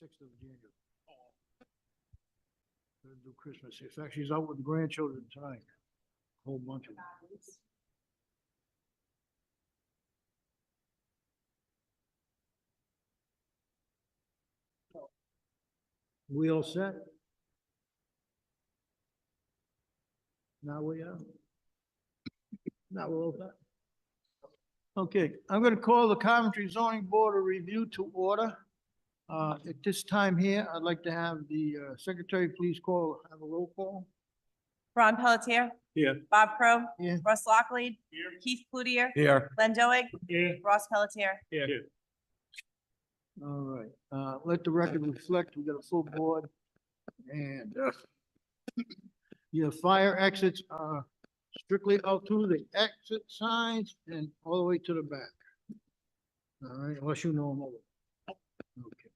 6th of January. Gonna do Christmas. In fact, she's out with the grandchildren tonight. Whole bunch of them. We all set? Now we are? Now we're all set? Okay, I'm gonna call the Coventry Zoning Board of Review to order. At this time here, I'd like to have the secretary please have a roll call. Ron Pelletier. Here. Bob Pro. Yeah. Russ Locklead. Keith Cludier. Here. Len Doig. Yeah. Ross Pelletier. All right, let the record reflect, we got a full board and your fire exits are strictly out through the exit signs and all the way to the back. All right, unless you know them all. Okay.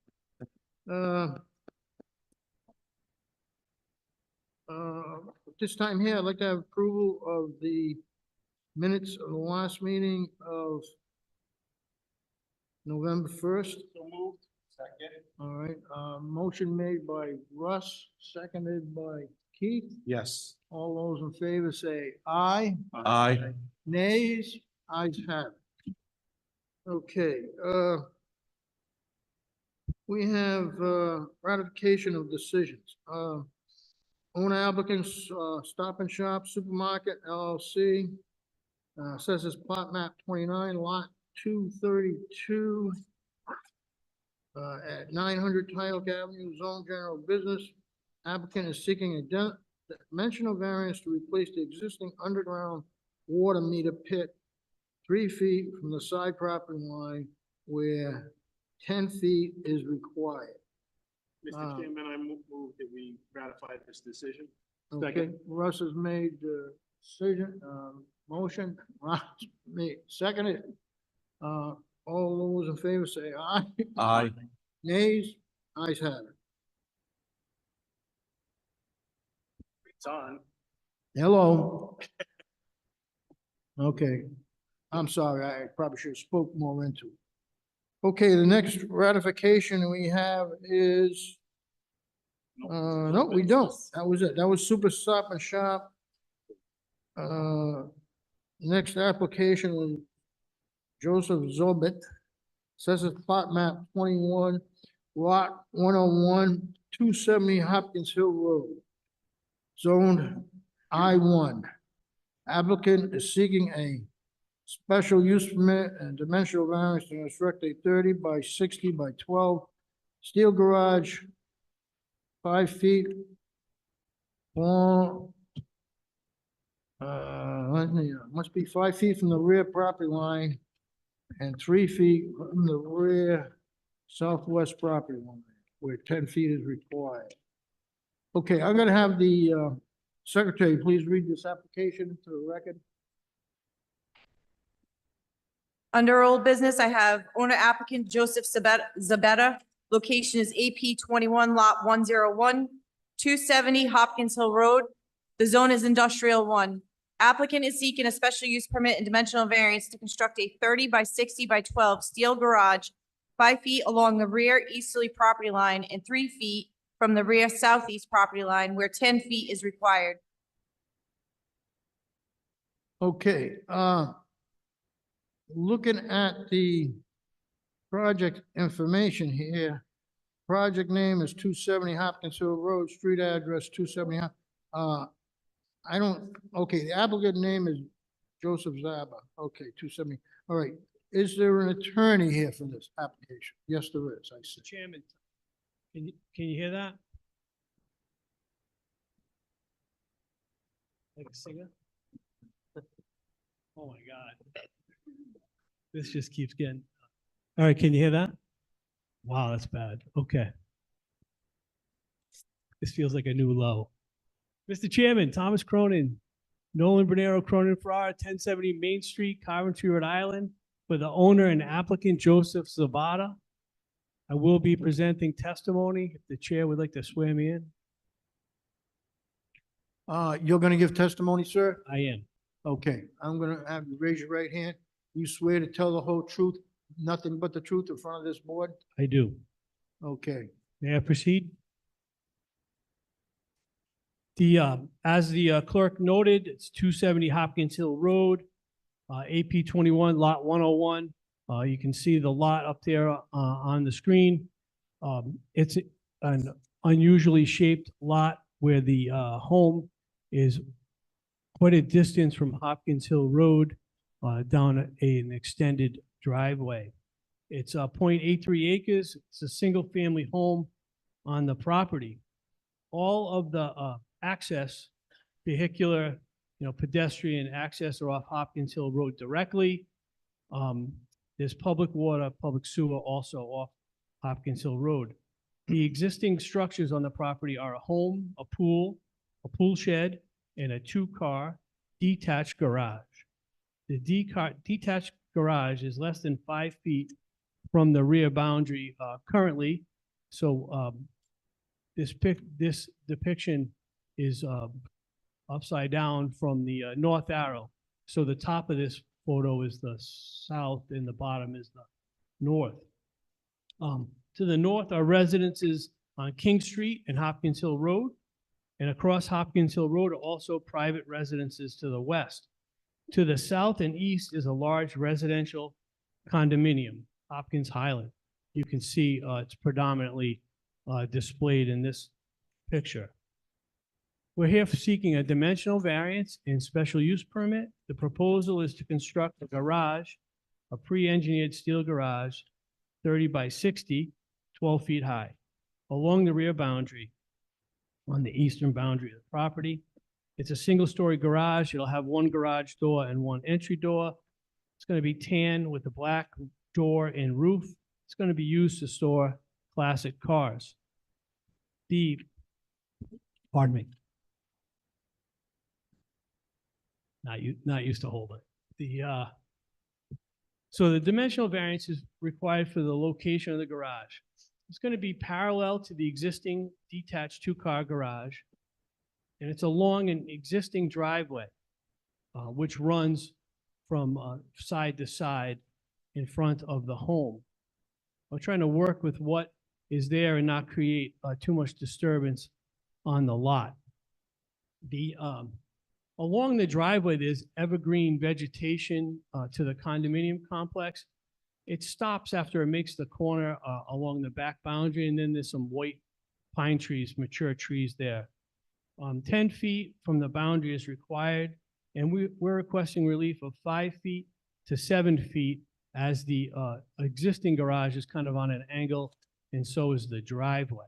At this time here, I'd like to have approval of the minutes of the last meeting of November 1st. So moved. Second. All right, motion made by Russ, seconded by Keith. Yes. All those in favor say aye. Aye. Nays, ayes have it. Okay, we have, ratification of decisions. Owner applicants, Stop and Shop Supermarket LLC, assesses plot map 29, lot 232, at 900 Tyler Avenue, zone general business. Applicant is seeking a dimensional variance to replace the existing underground water meter pit 3 feet from the side property line where 10 feet is required. Mr. Chairman, I move that we ratify this decision. Okay, Second. Russ has made the decision, motion, Ross made, seconded. All those in favor say aye. Aye. Nays, ayes have it. It's on. Hello. Okay, I'm sorry, I probably should have spoke more into it. Okay, the next ratification we have is, no, we don't. That was it. That was Super Stop and Shop. Next application was Joseph Zobit, assesses plot map 21, lot 101, 270 Hopkins Hill Road, zoned I1. Applicant is seeking a special use permit and dimensional variance to construct a 30 by 60 by 12 steel garage, 5 feet long. Must be 5 feet from the rear property line and 3 feet from the rear southwest property line, where 10 feet is required. Okay, I'm gonna have the secretary please read this application to the record. Under old business, I have owner applicant Joseph Zabetta. Location is AP 21 lot 101, 270 Hopkins Hill Road. The zone is industrial 1. Applicant is seeking a special use permit and dimensional variance to construct a 30 by 60 by 12 steel garage, 5 feet along the rear easterly property line and 3 feet from the rear southeast property line where 10 feet is required. Okay, looking at the project information here, project name is 270 Hopkins Hill Road, street address 270. Okay, the applicant name is Joseph Zaba. Okay, 270. All right. Is there an attorney here for this application? Yes, there is, I see. Chairman, can you hear that? Like a singer? Oh my God. This just keeps getting. All right, can you hear that? Wow, that's bad. Okay. This feels like a new low. Mr. Chairman, Thomas Cronin, Nolan Bernero Cronin Farrar, 1070 Main Street, Coventry, Rhode Island, for the owner and applicant Joseph Zabata. I will be presenting testimony if the chair would like to swear me in. You're gonna give testimony, sir? I am. Okay, I'm gonna have you raise your right hand. You swear to tell the whole truth, nothing but the truth in front of this board? I do. Okay, May I proceed? As the clerk noted, it's 270 Hopkins Hill Road, AP 21, Lot 101. You can see the lot up there on the screen. It's an unusually shaped lot where the home is quite a distance from Hopkins Hill Road down an extended driveway. It's 0.83 acres. It's a single-family home on the property. All of the access, vehicular, pedestrian access are off Hopkins Hill Road directly. There's public water, public sewer also off Hopkins Hill Road. The existing structures on the property are a home, a pool shed, and a two-car detached garage. The detached garage is less than 5 feet from the rear boundary currently. So this depiction is upside down from the north arrow. So the top of this photo is the south and the bottom is the north. To the north are residences on King Street and Hopkins Hill Road. And across Hopkins Hill Road are also private residences to the west. To the south and east is a large residential condominium, Hopkins Highland. You can see it's predominantly displayed in this picture. We're here seeking a dimensional variance and special use permit. The proposal is to construct a garage, a pre-engineered steel garage, 30 by 60, 12 feet high, along the rear boundary on the eastern boundary of the property. It's a single-story garage. It'll have one garage door and one entry door. It's going to be tan with a black door and roof. It's going to be used to store classic cars. Pardon me. Not used to hold it. So the dimensional variance is required for the location of the garage. It's going to be parallel to the existing detached two-car garage, and it's along an existing driveway, which runs from side to side in front of the home. We're trying to work with what is there and not create too much disturbance on the lot. Along the driveway, there's evergreen vegetation to the condominium complex. It stops after it makes the corner along the back boundary, and then there's some white pine trees, mature trees there. 10 feet from the boundary is required, and we're requesting relief of 5 feet to 7 feet as the existing garage is kind of on an angle, and so is the driveway.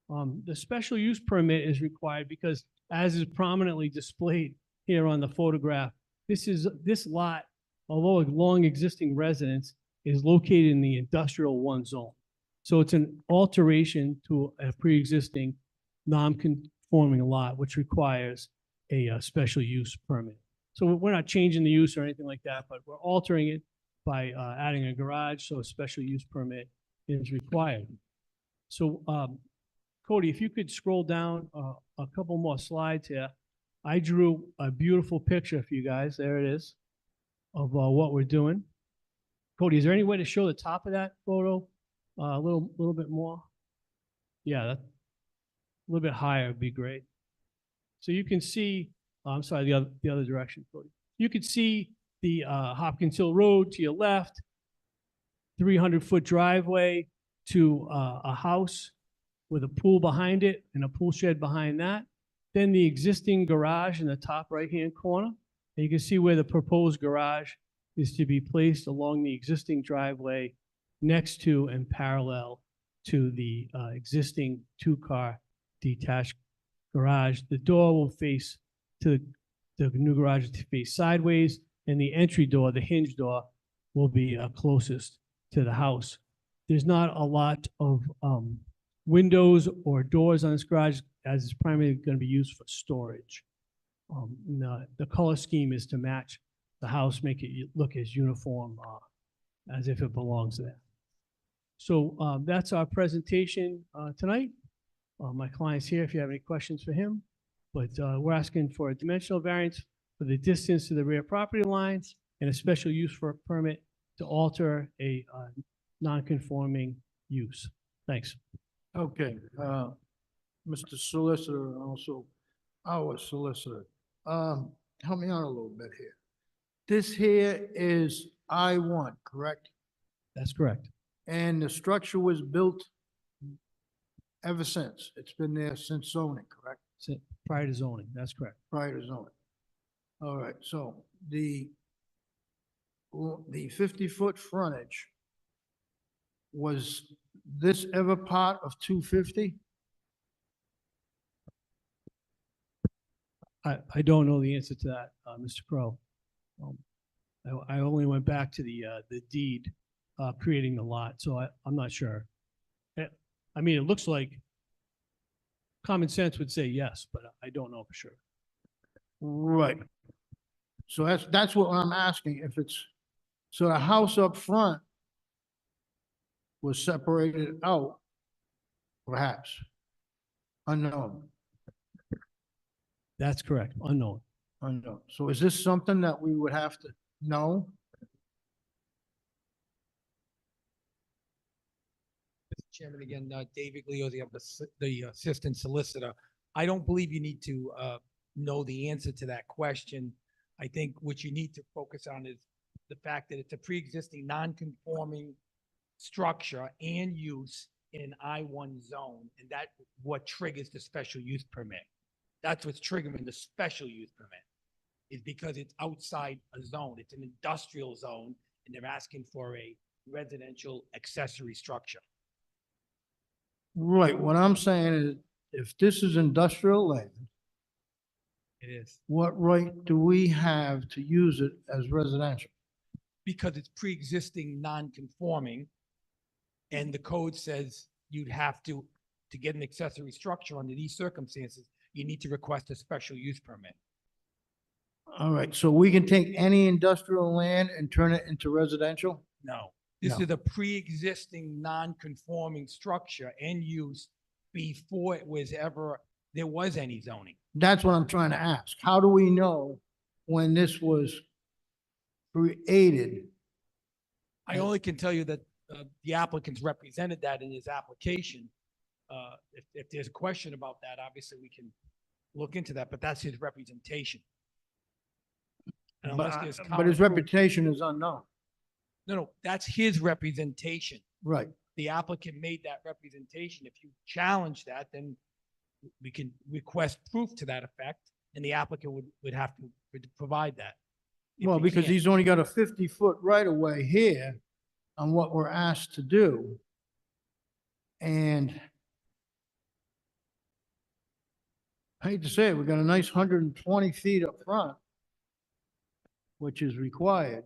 The special use permit is required because, as is prominently displayed here on the photograph, this lot, although a long existing residence, is located in the industrial 1 zone. So it's an alteration to a pre-existing non-conforming lot, which requires a special use permit. So we're not changing the use or anything like that, but we're altering it by adding a garage, so a special use permit is required. So Cody, if you could scroll down a couple more slides here. I drew a beautiful picture for you guys. There it is of what we're doing. Cody, is there any way to show the top of that photo a little bit more? Yeah, a little bit higher would be great. So you can see, I'm sorry, the other direction, Cody. You can see the Hopkins Hill Road to your left, 300-foot driveway to a house with a pool behind it and a pool shed behind that. Then the existing garage in the top right-hand corner. And you can see where the proposed garage is to be placed along the existing driveway next to and parallel to the existing two-car detached garage. The door will face to the new garage to face sideways, and the entry door, the hinge door, will be closest to the house. There's not a lot of windows or doors on this garage, as it's primarily going to be used for storage. The color scheme is to match the house, make it look as uniform as if it belongs there. So that's our presentation tonight. My client's here if you have any questions for him, but we're asking for a dimensional variance for the distance to the rear property lines and a special use for a permit to alter a non-conforming use. Thanks. Okay, Mr. Solicitor, and also our solicitor, help me out a little bit here. This here is I-1, correct? That's correct. And the structure was built ever since. It's been there since zoning, correct? Prior to zoning, that's correct. Prior to zoning. All right, so the 50-foot frontage, was this ever part of 250? I don't know the answer to that, Mr. Crowe. I only went back to the deed, creating the lot, so I'm not sure. I mean, it looks like common sense would say yes, but I don't know for sure. Right. So that's what I'm asking, if it's, so the house up front was separated out, perhaps, unknown, That's correct, unknown. unknown. So is this something that we would have to know? Mr. Chairman, again, David Gliosi, I'm the Assistant Solicitor. I don't believe you need to know the answer to that question. I think what you need to focus on is the fact that it's a pre-existing non-conforming structure and use in an I-1 zone, and that's what triggers the special use permit. That's what's triggering the special use permit, is because it's outside a zone. It's an industrial zone, and they're asking for a residential accessory structure. Right, what I'm saying is, if this is industrial land, It is. what right do we have to use it as residential? Because it's pre-existing non-conforming, and the code says you'd have to get an accessory structure under these circumstances, you need to request a special use permit. All right, so we can take any industrial land and turn it into residential? No. This No. is a pre-existing non-conforming structure and use before there was any zoning. That's what I'm trying to ask. How do we know when this was created? I only can tell you that the applicant's represented that in his application. If there's a question about that, obviously we can look into that, but that's his representation. And unless there's But his counterproof- reputation is unknown. No, that's his representation. Right. The applicant made that representation. If you challenge that, then we can request proof to that effect, and the applicant would have to provide that. If Well, he because can't- he's only got a 50-foot right of way here on what we're asked to do. And I hate to say it, we got a nice 120 feet up front, which is required.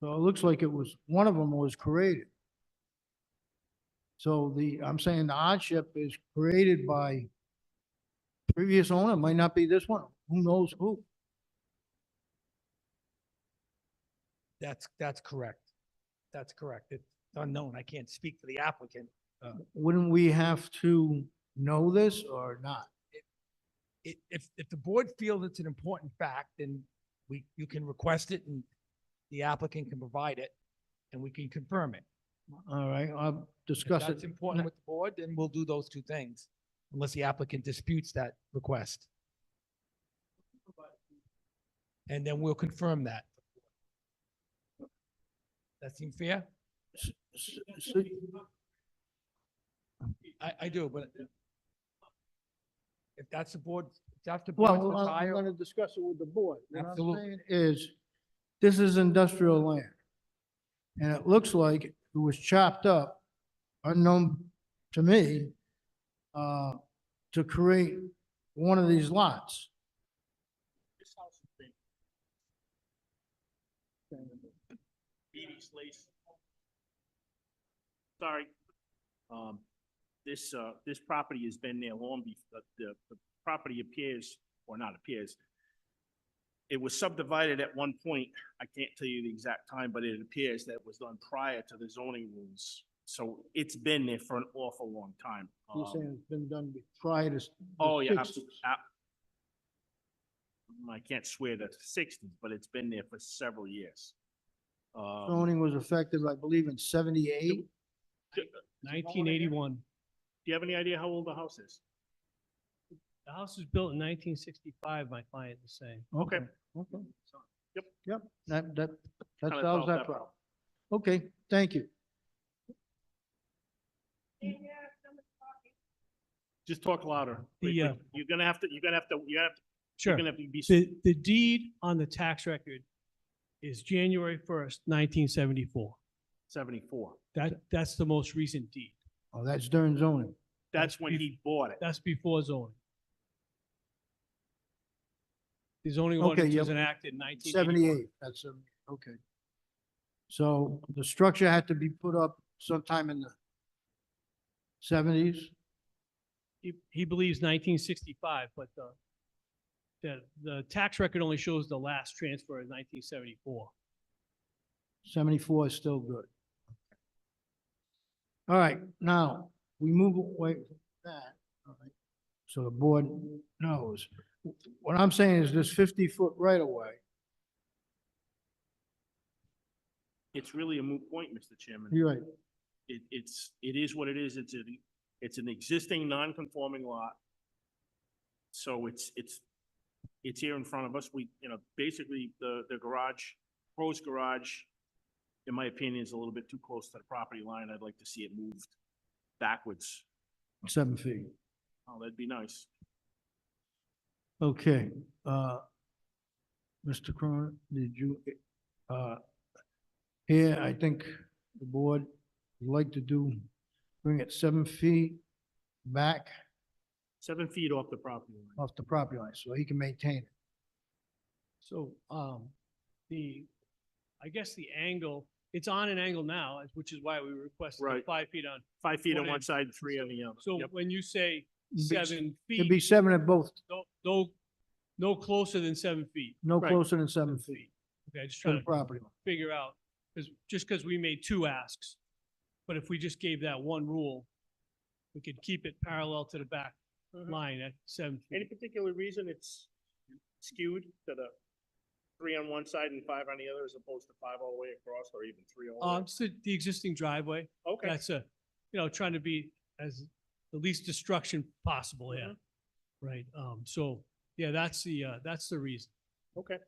So it looks like it was, one of them was created. So I'm saying the hardship is created by previous owner, might not be this one, who knows who? That's correct. That's correct. It's unknown. I can't speak for the applicant. Wouldn't we have to know this or not? If the board feels it's an important fact, then you can request it and the applicant can provide it and we can confirm it. All right, I'll If discuss it. that's important with the board, then we'll do those two things, unless the applicant disputes that request. And then we'll confirm that. That seem fair? So- I do, but if that's the board, if that's the board's Well, I'm desire, gonna discuss it with the board. What I'm Absolutely. saying is, this is industrial land. And it looks like it was chopped up, unknown to me, to create one of these lots. This house has been Edie's Lace. Sorry. This property has been there long before, the property appears, or not appears. It was subdivided at one point, I can't tell you the exact time, but it appears that it was done prior to the zoning rules. So it's been there for an awful long time. You're saying it's been done prior to the Oh, yeah, 60s. I can't swear to the sixties, but it's been there for several years. Zoning was effective, I believe, in 78. 1981. Do you have any idea how old the house is? The house was built in 1965, my client is saying. Okay. Okay. Yep. Yep, that Kinda solves solved that that problem. Okay, thank you. Just talk louder. The, You're gonna have to, Sure. you're gonna have to be. The deed on the tax record is January 1st, 1974. 74. That's the most recent deed. Oh, that's during zoning. That's when he bought it. That's before zoning. The zoning Okay, ordinance yep. was enacted in 1981. 78, that's, okay. So the structure had to be put up sometime in the 70s? He believes 1965, but the tax record only shows the last transfer in 1974. 74 is still good. All right, now, we move away from that, all right? So the board knows. What I'm saying is this 50-foot right of way, It's really a moot point, Mr. Chairman. you're right, It is what it is. It's an existing non-conforming lot. So it's here in front of us. Basically the garage, proposed garage, in my opinion, is a little bit too close to the property line. I'd like to see it moved backwards. 7 feet. Oh, that'd be nice. Okay, Mr. Cronin, did you, here, I think the board would like to bring it 7 feet back 7 feet off the property line. off the property line, so he can maintain it. So, I guess the angle, it's on an angle now, which is why we requested the Right. 5 feet on. 5 feet on One one end. side and 3 on the other. So Yep. when you say It'd be- 7 It'd be feet, 7 at both, no closer than 7 feet. no Right. closer than 7 feet Okay, just to trying the to property line. figure out, because we made 2 asks. But if we just gave that one rule, we could keep it parallel to the back line at 7 Any feet. particular reason it's skewed to the 3 on one side and 5 on the other as opposed to 5 all the way across or even 3 all the way? It's the existing driveway. Okay, That's trying to be as the least destruction possible here. Right, so, yeah, that's the reason. okay.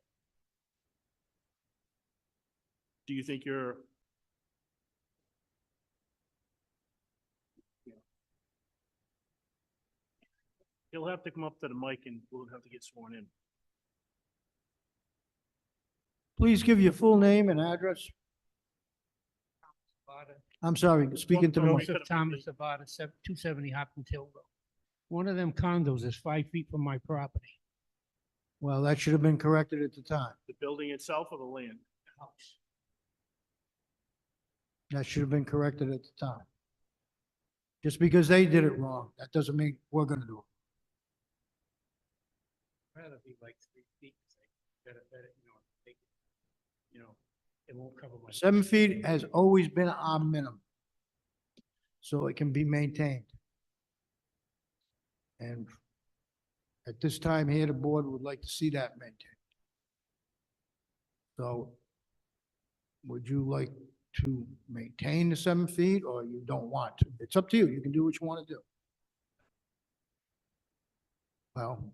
Do you think you're? He'll have to come up to the mic and we'll have to get sworn in. Please give your full name and address. I'm sorry, speaking to the Well, mic. we- Joseph Thomas Zabata, 270 Hopkins Hill Road. One of them condos is 5 feet from my property. Well, that should have been corrected at the time. The building itself or the land? House. That should have been corrected at the time. Just because they did it wrong, that doesn't mean we're gonna do it. Rather be like 3 feet, better, it won't cover my. 7 feet has always been our minimum. So it can be maintained. And at this time here, the board would like to see that maintained. So would you like to maintain the 7 feet or you don't want to? It's up to you. You can do what you want to do. Well,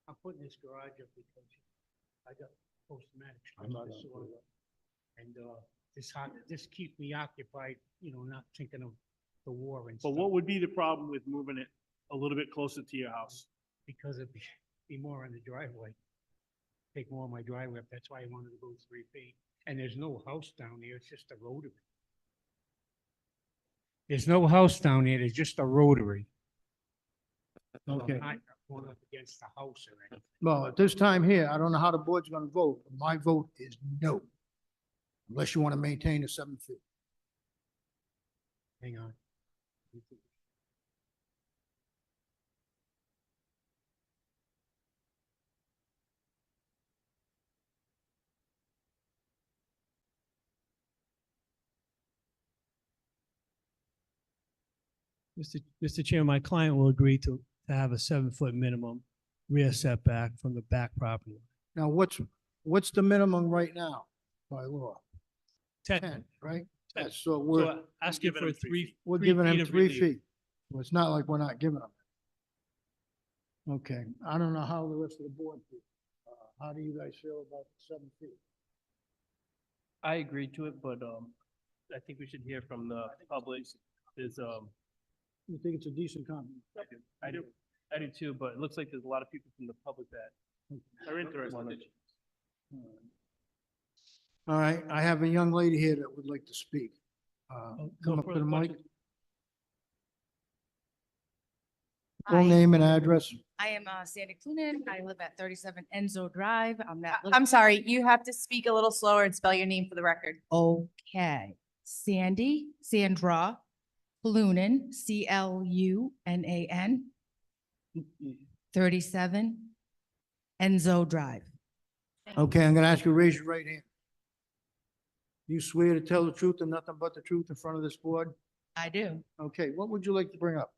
I'm putting this garage up because I got post-traumatic I'm not stress gonna disorder. And, this keeps me occupied, not thinking of the war and But stuff. what would be the problem with moving it a little bit closer to your house? Because it'd be more on the driveway. Take more of my driveway up. That's why I wanted to go 3 feet. And there's no house down there. It's just a rotary. There's no house down there. There's just a rotary. So I'm Okay. not going up against the house or anything. well, at this time here, I don't know how the board's gonna vote. My vote is no. Unless you want to maintain the 7 feet. Hang on. Mr. Chair, my client will agree to have a 7-foot minimum rear setback from the back property. Now, what's the minimum right now by law? 10, 10, right? That's, so So we're, asking giving for them 3 three. feet. we're 3 giving feet them of 3 relief. feet. Well, it's not like we're not giving them. Okay, I don't know how the rest of the board feels. How do you guys feel about the 7 feet? I agree to it, but I think we should hear from the public. Is You think it's a decent compromise? I do too, but it looks like there's a lot of people from the public that Are interested. wanna- All right, I have a young lady here that would like to speak. No Come up to further the mic. questions? Full Hi, name and address. I am Sandy Clunin. I live at 37 Enzo Drive. I'm that I'm sorry, you have to speak a little slower and spell your name for the record. okay. Sandra Clunin, Clunan. 37 Enzo Drive. Okay, I'm gonna ask you to raise your right hand. You swear to tell the truth and nothing but the truth in front of this board? I do. Okay, what would you like to bring up?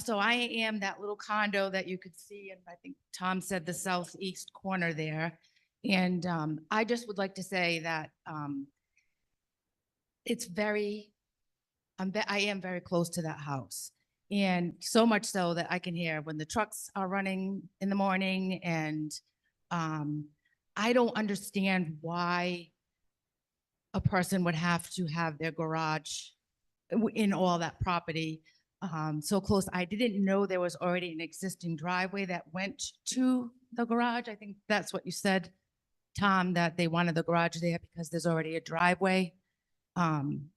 So I am that little condo that you could see, and I think Tom said the southeast corner there. And I just would like to say that it's very, I am very close to that house. And so much so that I can hear when the trucks are running in the morning, and I don't understand why a person would have to have their garage in all that property so close. I didn't know there was already an existing driveway that went to the garage. I think that's what you said, Tom, that they wanted the garage there because there's already a driveway. And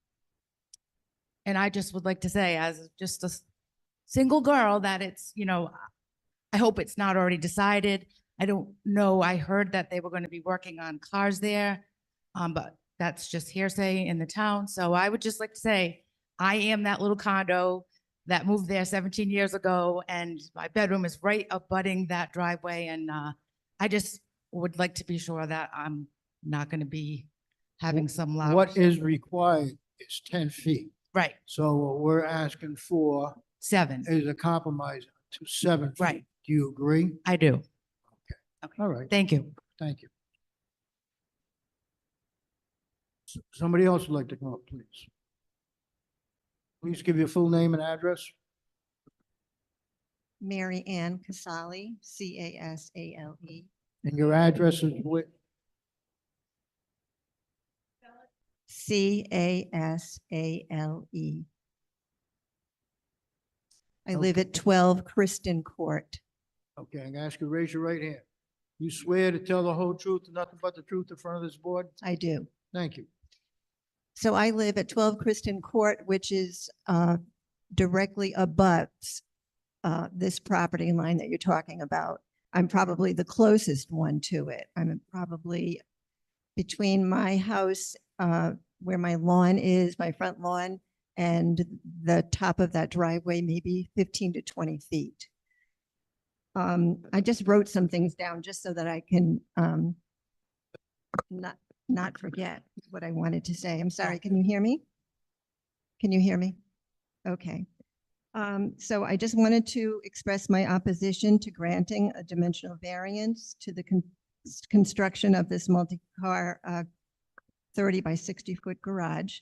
I just would like to say, as just a single girl, that it's, I hope it's not already decided. I don't know. I heard that they were going to be working on cars there, but that's just hearsay in the town. So I would just like to say, I am that little condo that moved there 17 years ago, and my bedroom is right abutting that driveway. And I just would like to be sure that I'm not going to be having some loud. What is required is 10 feet. Right, So what we're asking for 7. is a compromise to 7 feet. Right. Do you agree? I do. All right, Thank you. thank you. Somebody else would like to come up, please. Please give your full name and address. Mary Ann Casale, Casale. And your address is with, Casale. I live at 12 Kristen Court. okay, I'm gonna ask you to raise your right hand. You swear to tell the whole truth and nothing but the truth in front of this board? I do. Thank you. So I live at 12 Kristen Court, which is directly abuts this property line that you're talking about. I'm probably the closest one to it. I'm probably between my house, where my lawn is, my front lawn, and the top of that driveway, maybe 15 to 20 feet. I just wrote some things down just so that I can not forget what I wanted to say. I'm sorry, can you hear me? Can you hear me? Okay. So I just wanted to express my opposition to granting a dimensional variance to the construction of this multi-car 30 by 60-foot garage.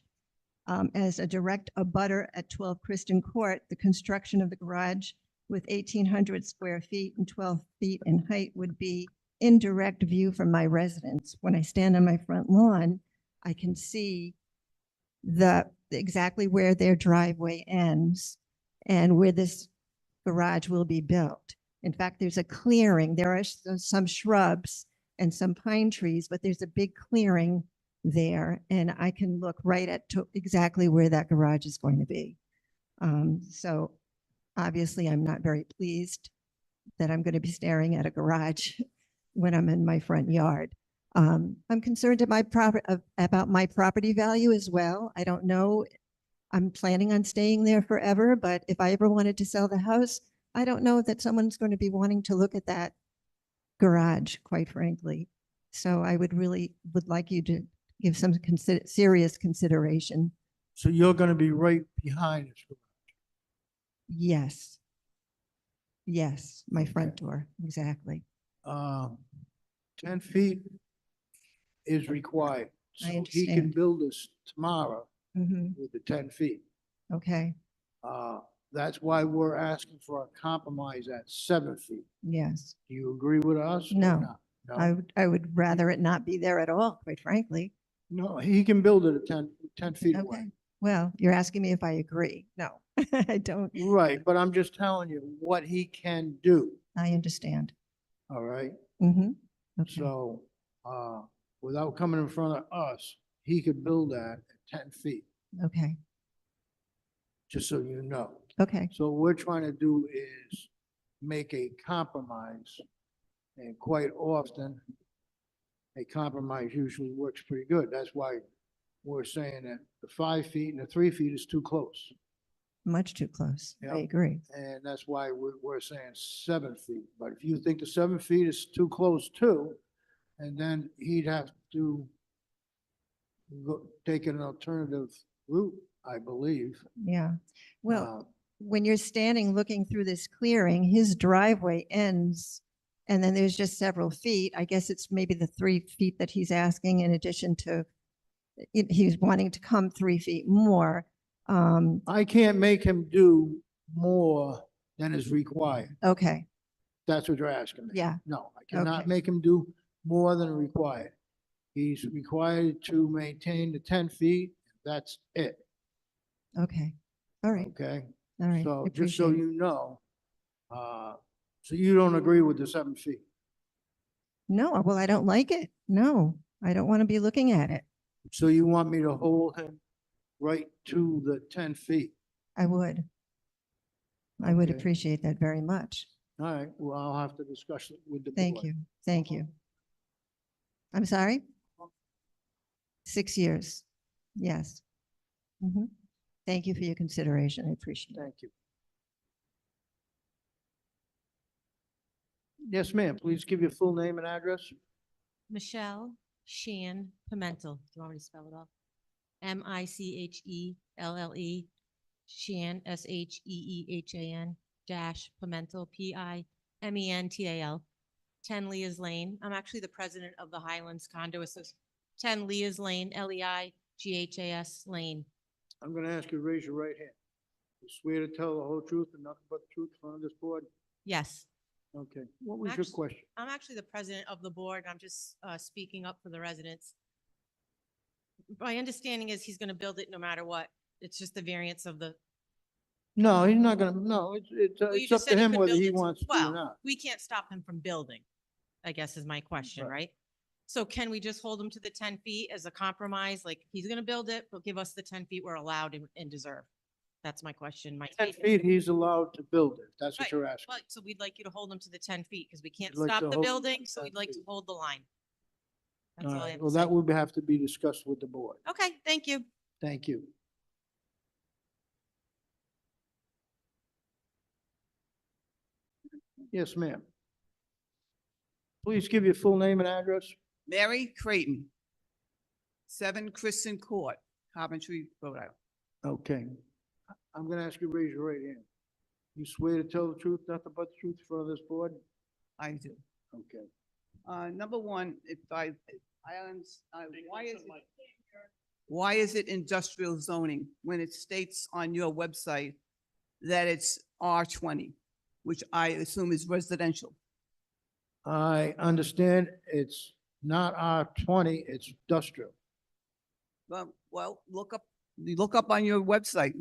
As a direct abutter at 12 Kristen Court, the construction of the garage with 1,800 square feet and 12 feet in height would be in direct view from my residence. When I stand on my front lawn, I can see exactly where their driveway ends and where this garage will be built. In fact, there's a clearing. There are some shrubs and some pine trees, but there's a big clearing there, and I can look right at exactly where that garage is going to be. So obviously, I'm not very pleased that I'm going to be staring at a garage when I'm in my front yard. I'm concerned about my property value as well. I don't know. I'm planning on staying there forever, but if I ever wanted to sell the house, I don't know that someone's going to be wanting to look at that garage, quite frankly. So I would like you to give some serious consideration. So you're gonna be right behind this. Yes. Yes, my front door, exactly. 10 feet is required. I So he can understand. build this tomorrow hmm with the 10 feet. okay, That's why we're asking for a compromise at 7 feet. yes. Do you agree with us? or No. not? I would rather it not be there at all, quite frankly. No, he can build it at 10 feet away. Okay, well, you're asking me if I agree. No, I don't. Right, but I'm just telling you what he can do, I understand. all right? Mm-hmm. Okay, So, without coming in front of us, he could build that at 10 feet, okay, just so you know. okay, So what we're trying to do is make a compromise. And quite often, a compromise usually works pretty good. That's why we're saying that the 5 feet and the 3 feet is too close. much too close. I Yeah. agree. And that's why we're saying 7 feet. But if you think the 7 feet is too close too, and then he'd have to take an alternative route, I believe. Yeah. Well, Uh, when you're standing looking through this clearing, his driveway ends and then there's just several feet. I guess it's maybe the 3 feet that he's asking in addition to, he's wanting to come 3 feet more. I can't make him do more than is required. Okay, That's what you're asking me. yeah, No, I cannot Okay. make him do more than required. He's required to maintain the 10 feet. That's it, okay. All right, okay? all right. So I just so appreciate it. you know, so you don't agree with the 7 feet? No, well, I don't like it. No, I don't want to be looking at it. So you want me to hold him right to the 10 feet? I would. I would Okay. appreciate that very much. All right, well, I'll have to discuss it with the board. Thank you. Thank you. I'm sorry? 6 years. Yes. Mhm. Thank you for your consideration. I appreciate it. Thank you. Yes, ma'am. Please give your full name and address. Michelle Shan Pimentel. Do you want me to spell it off? Michelle, Shan, Sheehan, dash Pimentel, Pimental, 10 Leah's Lane. I'm actually the president of the Highlands Condo Association. 10 Leah's Lane, Leah's Lane. I'm going to ask you to raise your right hand. You swear to tell the whole truth and nothing but the truth in front of this board? Yes, Okay. What was your Actu- question? I'm actually the president of the board. I'm just speaking up for the residents. My understanding is he's going to build it no matter what. It's just the variance of the. No, he's not going to, no, it's Well, you it's up just to said he him could whether build he it. wants to or Well, not. we can't stop him from building, I guess is my question, Right. right? So can we just hold him to the 10 feet as a compromise? Like, he's gonna build it, but give us the 10 feet we're allowed and deserve. That's my question, my. 10 feet, he's allowed to build it. That's what Right. you're asking. Well, so we'd like you to hold him to the 10 feet because we can't You'd like stop to the hold building, the so 10 we'd like to feet. hold the line. That's All all I right, have well, to that say. would have to be discussed with the board. Okay, thank you. Thank you. Yes, ma'am. Please give your full name and address. Mary Creighton, 7 Kristen Court, Coventry, Rhode Island. Okay. I'm gonna ask you to raise your right hand. You swear to tell the truth, nothing but the truth in front of this board? I do. Okay. Number one, why is it industrial zoning when it states on your website that it's R20, which I assume is residential? I understand it's not R20, it's industrial. Well, look up on your website,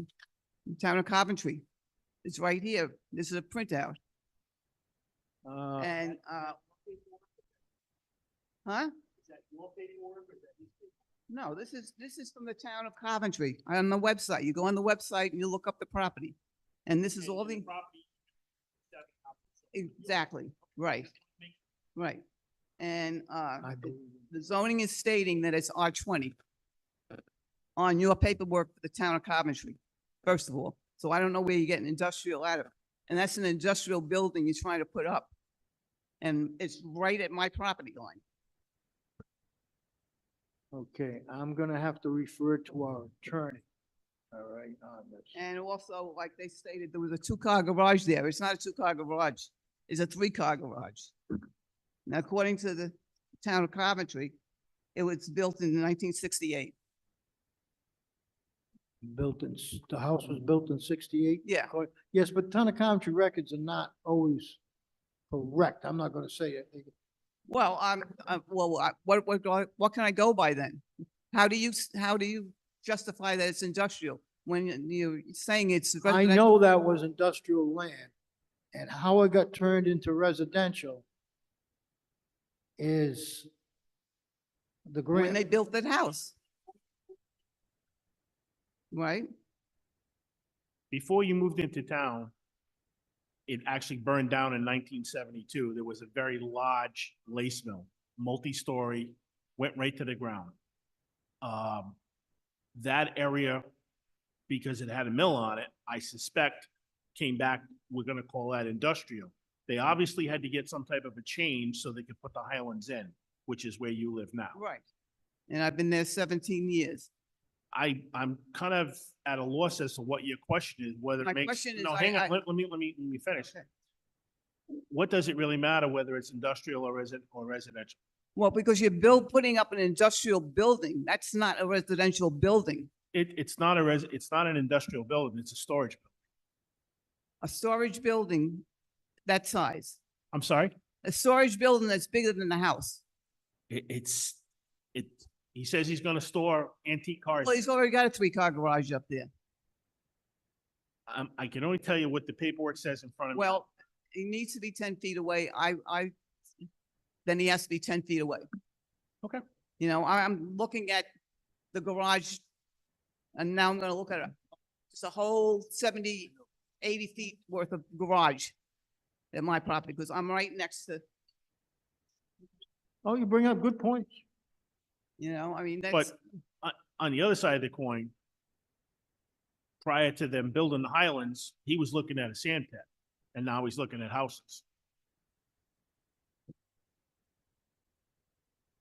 Town of Coventry. It's right here. This is a printout. And, huh? No, this is from the Town of Coventry on the website. You go on the website and you look up the property. And this is all the, exactly, right, right. And, I believe. the zoning is stating that it's R20 on your paperwork for the Town of Coventry, first of all. So I don't know where you're getting industrial out of. And that's an industrial building you're trying to put up. And it's right at my property line. Okay, I'm gonna have to refer to our attorney. All right, on this. And also, like they stated, there was a 2-car garage there. It's not a 2-car garage. It's a 3-car garage. Now, according to the Town of Coventry, it was built in 1968. The house was built in 68? Yeah. Yes, but town of Coventry records are not always correct. I'm not gonna say it. Well, what can I go by then? How do you justify that it's industrial when you're saying it's I residential? know that was industrial land, and how it got turned into residential is the When they grant. built that house. Right? Before you moved into town, it actually burned down in 1972. There was a very large lace mill, multi-story, went right to the ground. That area, because it had a mill on it, I suspect came back, we're gonna call that industrial. They obviously had to get some type of a change so they could put the Highlands in, which is where you live now. Right. And I've been there 17 years. I'm kind of at a loss as to what your question is, whether My it makes, question is, no, I- hang I- on, let me finish. What does it really matter whether it's industrial or residential? Well, because you're putting up an industrial building. That's not a residential building. It's not it's not an industrial building, it's a storage building. A storage building that size. I'm sorry? A storage building that's bigger than the house. He says he's gonna store antique cars. Well, he's already got a 3-car garage up there. I can only tell you what the paperwork says in front of me. Well, he needs to be 10 feet away. Then he has to be 10 feet away. Okay. You know, I'm looking at the garage and now I'm gonna look at just a whole 70, 80 feet worth of garage at my property because I'm right next to, Oh, you bring up good points. you know, I mean, that's, But on the other side of the coin, prior to them building the Highlands, he was looking at a sand pit, and now he's looking at houses.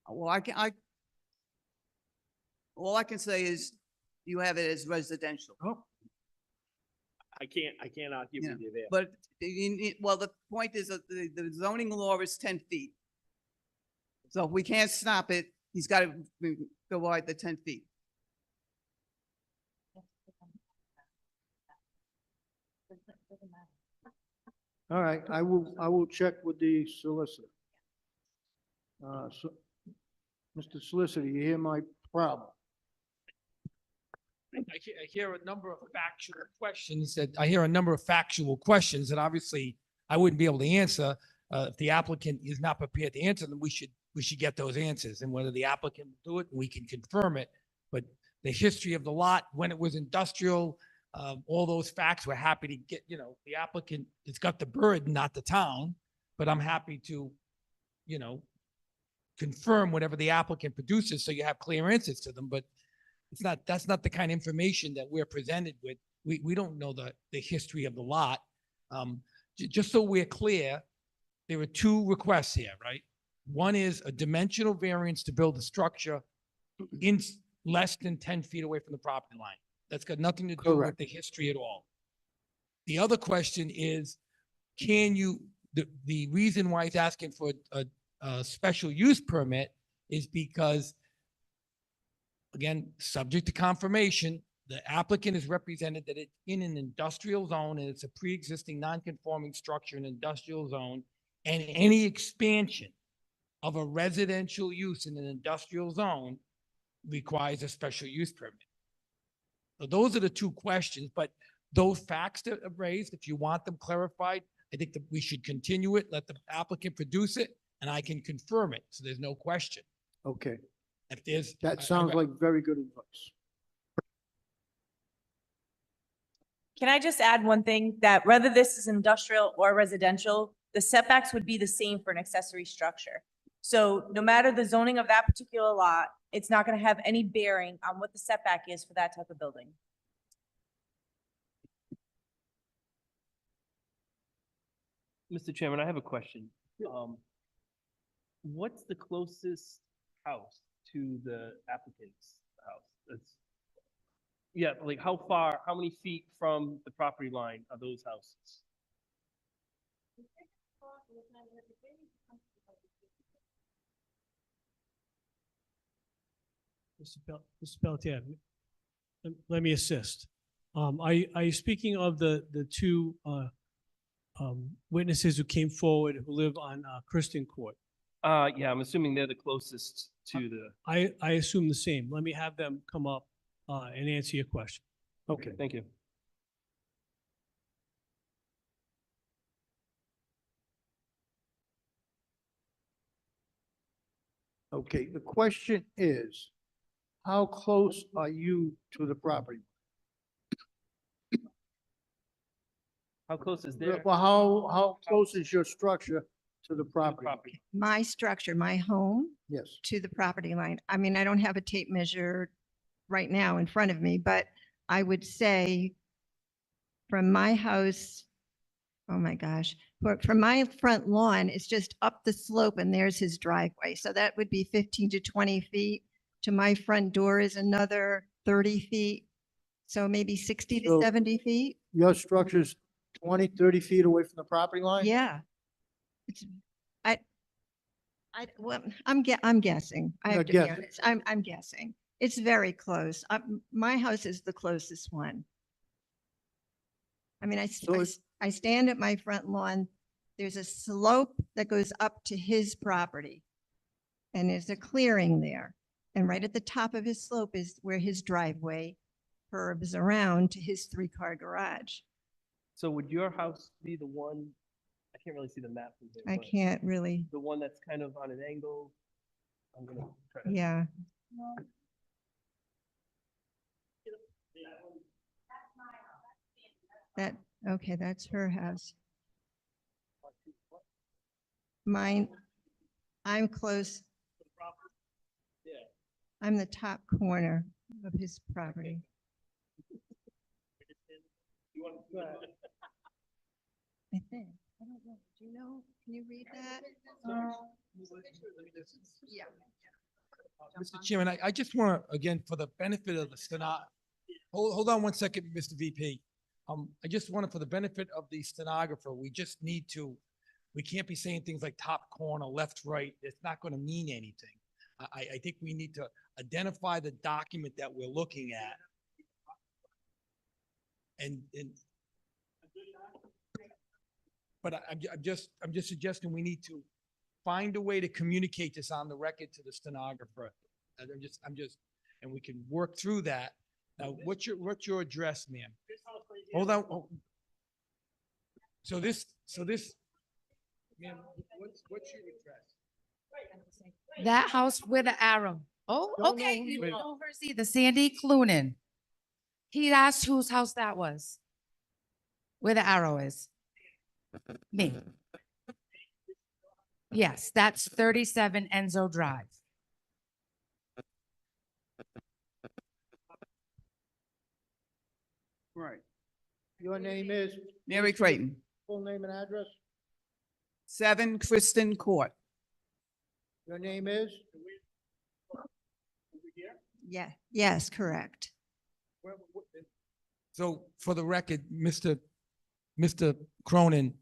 well, all I can say is you have it as residential. I can't argue Yeah, with you there. But well, the point is that the zoning law is 10 feet. So if we can't stop it, he's got to go wide the 10 feet. All right, I will check with the solicitor. Mr. Solicitor, you hear my problem? I hear a number of factual questions that obviously I wouldn't be able to answer. If the applicant is not prepared to answer them, we should get those answers, and whether the applicant will do it, we can confirm it. But the history of the lot, when it was industrial, all those facts, we're happy to get, the applicant has got the burden, not the town, but I'm happy to, confirm whatever the applicant produces so you have clear answers to them, but that's not the kind of information that we're presented with. We don't know the history of the lot. Just so we're clear, there are two requests here, right? One is a dimensional variance to build a structure in less than 10 feet away from the property line. That's got nothing to do with Correct. the history at all. The other question is, the reason why he's asking for a special use permit is because, again, subject to confirmation, the applicant has represented that it's in an industrial zone and it's a pre-existing non-conforming structure in an industrial zone, and any expansion of a residential use in an industrial zone requires a special use permit. So those are the two questions, but those facts that are raised, if you want them clarified, I think that we should continue it, let the applicant produce it, and I can confirm it, so there's no question. Okay, If there's. that sounds like very good advice. Can I just add one thing, that whether this is industrial or residential, the setbacks would be the same for an accessory structure. So no matter the zoning of that particular lot, it's not going to have any bearing on what the setback is for that type of building. Mr. Chairman, I have a question. What's the closest house to the applicant's house? Yeah, like how many feet from the property line are those houses? Mr. Pelletier, let me assist. Are you speaking of the two witnesses who came forward who live on Kristen Court? Yeah, I'm assuming they're the closest to the, I assume the same. Let me have them come up and answer your question. okay, thank you. Okay, the question is, how close are you to the property? How close is their Well, how close is your structure to the property? property? My structure, my home Yes. to the property line. I mean, I don't have a tape measure right now in front of me, but I would say from my house, oh my gosh, from my front lawn, it's just up the slope and there's his driveway. So that would be 15 to 20 feet. To my front door is another 30 feet. So maybe 60 to So- 70 feet. Your structure's 20, 30 feet away from the property line? Yeah. It's, well, I'm guessing. I You're have to be guessing. honest. I'm guessing. It's very close. My house is the closest one. I mean, So it's- I stand at my front lawn. There's a slope that goes up to his property. And there's a clearing there. And right at the top of his slope is where his driveway curves around to his 3-car garage. So would your house be the one, I can't really see the map from there. I but can't really, The one that's kind of on an angle? I'm gonna try to. yeah. Okay, that's her house. Mine, I'm close. Yeah. I'm the top corner of his property. You want- I think. I don't know. Do you know? Can you read that? Yeah. Mr. Chairman, I just want to, again, for the benefit of the hold on one second, Mr. VP. I just want to, for the benefit of the stenographer, we just need to, we can't be saying things like top corner, left, right. It's not going to mean anything. I think we need to identify the document that we're looking at. But I'm just suggesting we need to find a way to communicate this on the record to the stenographer. And and we can work through that. Now, what's your address, ma'am? Hold on. So this, ma'am, what's your address? That house with the arrow. Oh, No, okay. no, You wait. don't know her either. Sandy Clunin. He asked whose house that was. Where the arrow is. Me. Yes, that's 37 Enzo Drive. Right. Your name is, Mary Creighton, full name and address? 7 Kristen Court. Your name is? Yeah, yes, correct. So for the record, Mr. Cronin,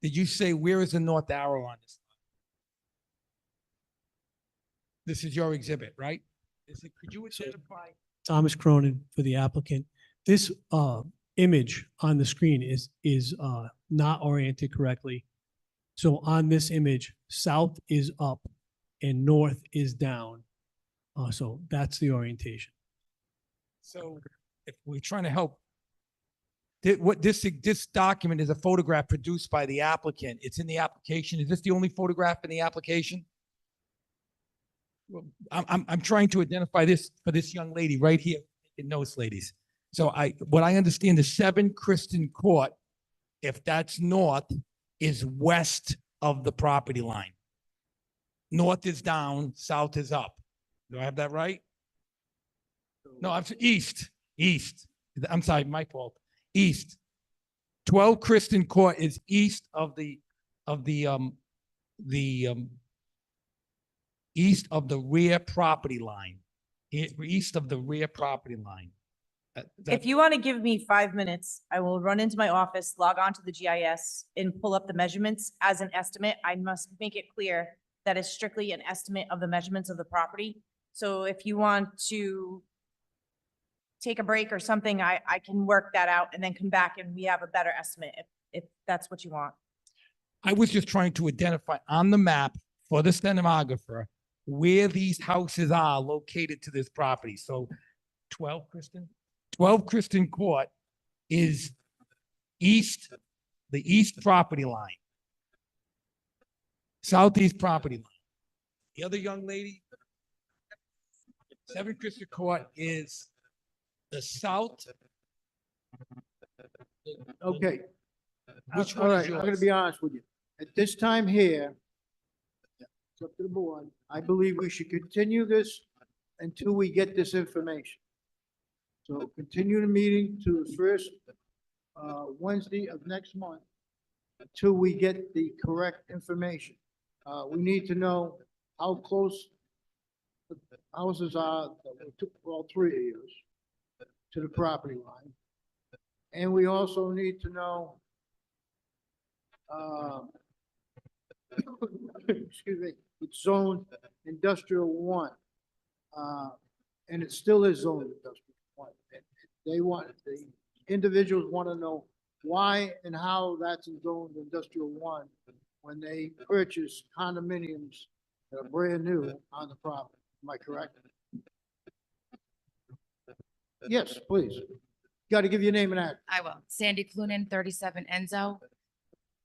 did you say where is the north arrow on this? This is your exhibit, right? Could you identify? Thomas Cronin for the applicant. This image on the screen is not oriented correctly. So on this image, south is up and north is down. So that's the orientation. So if we're trying to help, this document is a photograph produced by the applicant. It's in the application. Is this the only photograph in the application? Well, I'm trying to identify this for this young lady right here in those ladies. So what I understand is 7 Kristen Court, if that's north, is west of the property line. North is down, south is up. Do I have that right? No, I'm east. I'm sorry, my fault. East. 12 Kristen Court is east of the east of the rear property line. East of the rear property line. If you want to give me 5 minutes, I will run into my office, log on to the GIS and pull up the measurements as an estimate. I must make it clear that it's strictly an estimate of the measurements of the property. So if you want to take a break or something, I can work that out and then come back and we have a better estimate if that's what you want. I was just trying to identify on the map for the stenographer where these houses are located to this property. So 12 Kristen Court is east, the east property line. Southeast property line. The other young lady, 7 Kristen Court is the south. Okay. Which All one is right, I'm gonna yours? be honest with you. At this time here, it's up to the board, I believe we should continue this until we get this information. So continue the meeting to the first, Wednesday of next month until we get the correct information. We need to know how close the houses are, all three of yours, to the property line. And we also need to know, excuse me, it's zoned industrial one. And it still is zoned industrial one. They want, the individuals want to know why and how that's zoned industrial one when they purchase condominiums that are brand new on the property. Am I correct? Yes, please. Got to give your name and address. I will. Sandy Clunin, 37 Enzo.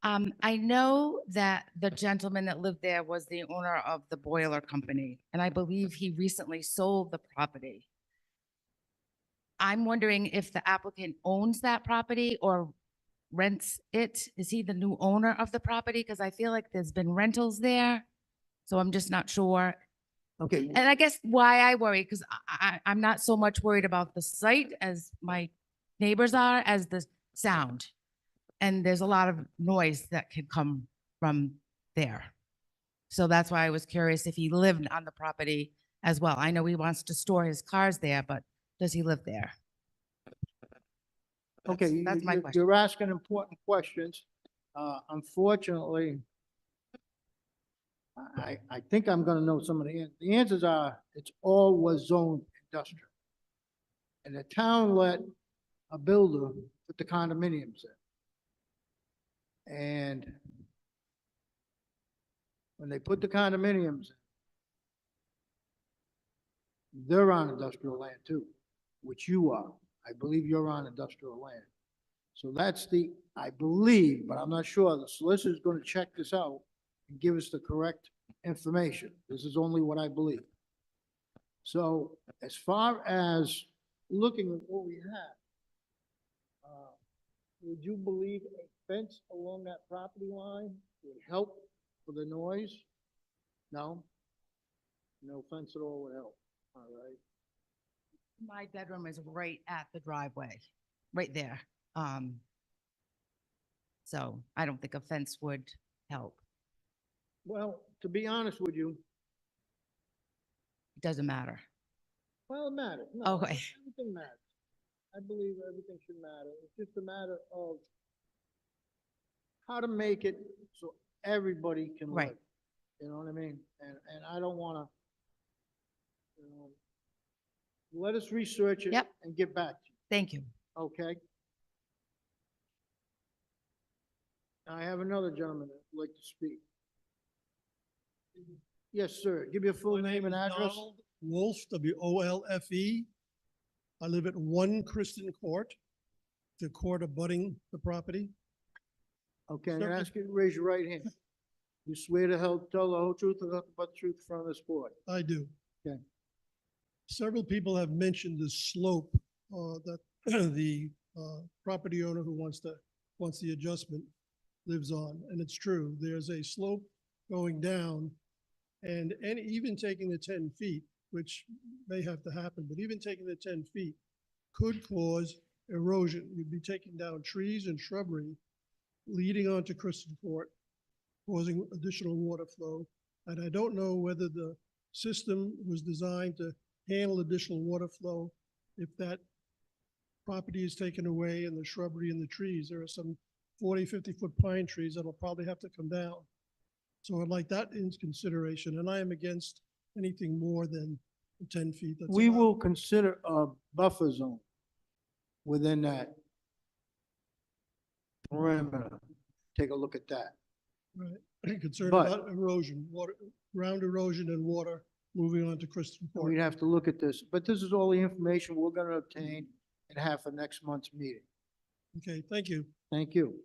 I know that the gentleman that lived there was the owner of the boiler company, and I believe he recently sold the property. I'm wondering if the applicant owns that property or rents it. Is he the new owner of the property? Because I feel like there's been rentals there. So I'm just not sure. Okay, And I guess why I worry, because I'm not so much worried about the site as my neighbors are, as the sound. And there's a lot of noise that could come from there. So that's why I was curious if he lived on the property as well. I know he wants to store his cars there, but does he live there? okay, That's my question. you're asking important questions. Unfortunately, I think I'm gonna know some of the answers are, it's all was zoned industrial. And the town let a builder put the condominiums in. And when they put the condominiums in, they're on industrial land too, which you are. I believe you're on industrial land. So that's the, I believe, but I'm not sure, the solicitor's gonna check this out and give us the correct information. This is only what I believe. So as far as looking at what we have, would you believe a fence along that property line would help for the noise? No? No fence at all would help, all right? My bedroom is right at the driveway, right there. So I don't think a fence would help. Well, to be honest with you, It doesn't matter. well, it matters. No, Okay. everything matters. I believe everything should matter. It's just a matter of how to make it so everybody can Right. live. You know what I mean? And I don't wanna, you know, let us research it. Yep. And get back to Thank you. you, okay? I have another gentleman that would like to speak. Yes, sir. Give your full name and address. Wolf, W-O-L-F-E. I live at 1 Kristen Court, the court abutting the property. Okay, I'm gonna Sir. ask you to raise your right hand. You swear to tell the whole truth and nothing but the truth in front of this board. I do. Okay. Several people have mentioned the slope that the property owner who wants the adjustment lives on, and it's true. There's a slope going down, and even taking the 10 feet, which may have to happen, but even taking the 10 feet could cause erosion. You'd be taking down trees and shrubbery leading onto Kristen Court, causing additional water flow. And I don't know whether the system was designed to handle additional water flow. If that property is taken away and the shrubbery and the trees, there are some 40, 50-foot pine trees that'll probably have to come down. So I'd like that in consideration, and I am against anything more than 10 feet. That's We allowed. will consider a buffer zone. within that perimeter. Take a look at that. Right. Concerned But- about erosion, water, ground erosion and water moving on to Kristen Court. We'd have to look at this, but this is all the information we're gonna obtain and have for next month's meeting. Okay, thank you. Thank you.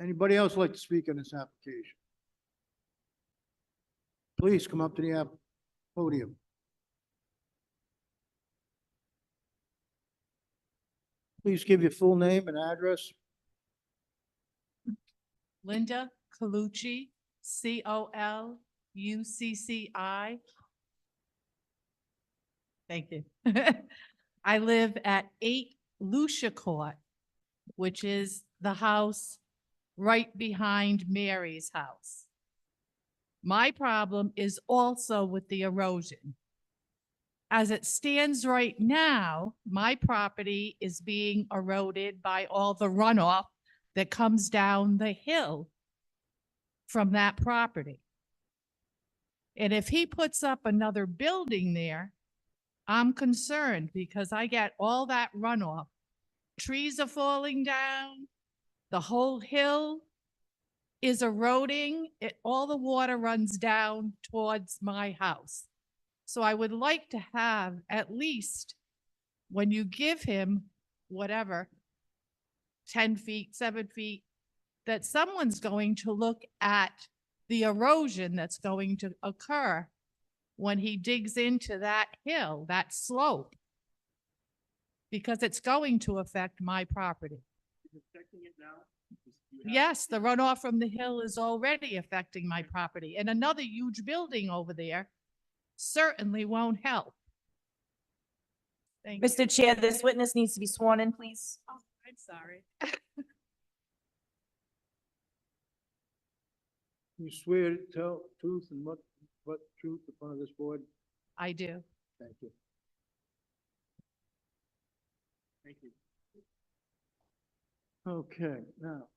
Anybody else like to speak on this application? Please come up to the podium. Please give your full name and address. Linda Colucci, Colucci. Thank you. I live at 8 Lucia Court, which is the house right behind Mary's house. My problem is also with the erosion. As it stands right now, my property is being eroded by all the runoff that comes down the hill from that property. And if he puts up another building there, I'm concerned because I get all that runoff. Trees are falling down, the whole hill is eroding, all the water runs down towards my house. So I would like to have at least, when you give him whatever, 10 feet, 7 feet, that someone's going to look at the erosion that's going to occur when he digs into that hill, that slope, because it's going to affect my property. Yes, the runoff from the hill is already affecting my property, and another huge building over there certainly won't help. Thank you. Mr. Chair, this witness needs to be sworn in, please. Oh, I'm sorry. You swear to tell truth and what truth in front of this board? I do. Thank you. Thank you. Okay, now.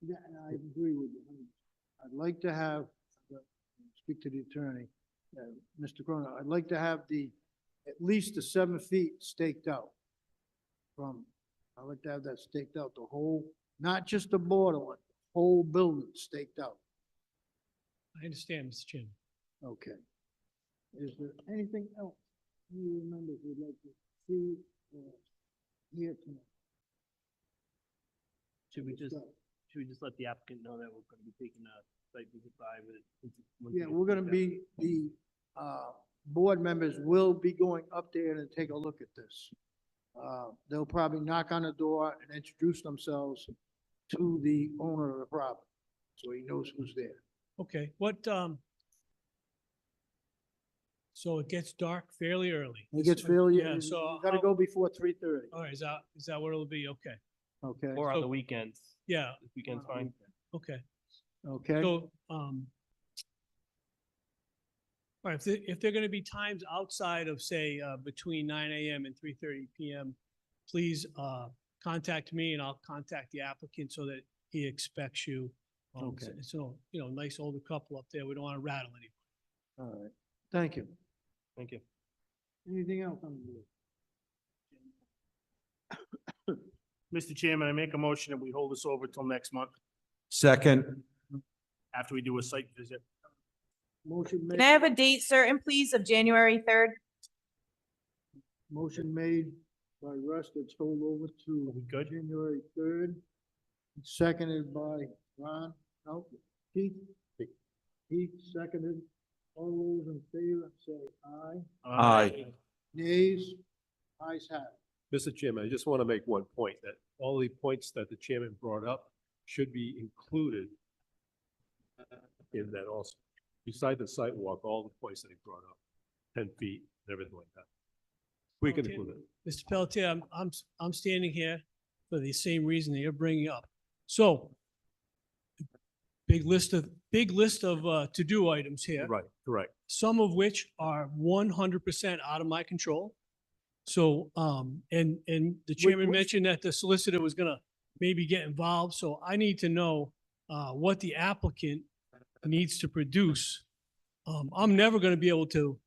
Yeah, and I agree with you. I'd like to have, speak to the attorney, Mr. Cronin, I'd like to have at least the 7 feet staked out. I'd like to have that staked out, the whole, not just the borderline, whole building staked out. I understand, Mr. Chairman. Okay. Is there anything else you members would like to see or hear tonight? Should we just let the applicant know that we're gonna be taking a site visit by with? Yeah, we're gonna be, the board members will be going up there and take a look at this. They'll probably knock on the door and introduce themselves to the owner of the property, so he knows who's there. Okay, so it gets dark fairly early. It gets fairly, Yeah, you so gotta how- go before 3:30, All right, is that what it'll be? Okay, okay? Or on So- the weekends, yeah, this weekend's fine. okay. Okay, So, all right, if they're gonna be times outside of, say, between 9 AM and 3:30 PM, please, contact me and I'll contact the applicant so that he expects you. Okay. So, nice older couple up there. We don't want to rattle anyone. all right, thank you. Thank you. Anything else on the board? Mr. Chairman, I make a motion that we hold this over till next month Second. after we do a site visit. Motion Can I made, have a date certain, please, of January 3rd? motion made by Russ, that's hold over to good? January 3rd. Seconded by Ron, no, Keith? Keith seconded. All those in favor, say aye. Aye. Nays? Ayes have it. Mr. Chairman, I just want to make one point, that all the points that the chairman brought up should be included in that also. Beside the sidewalk, all the points that he brought up, 10 feet and everything like that. We can include it. Mr. Pelletier, I'm standing here for the same reason that you're bringing up. So, big list of to-do items here. Right, correct. Some of which are 100% out of my control. So, and the chairman mentioned that the solicitor was gonna maybe get involved, so I need to know what the applicant needs to produce. I'm never gonna be able to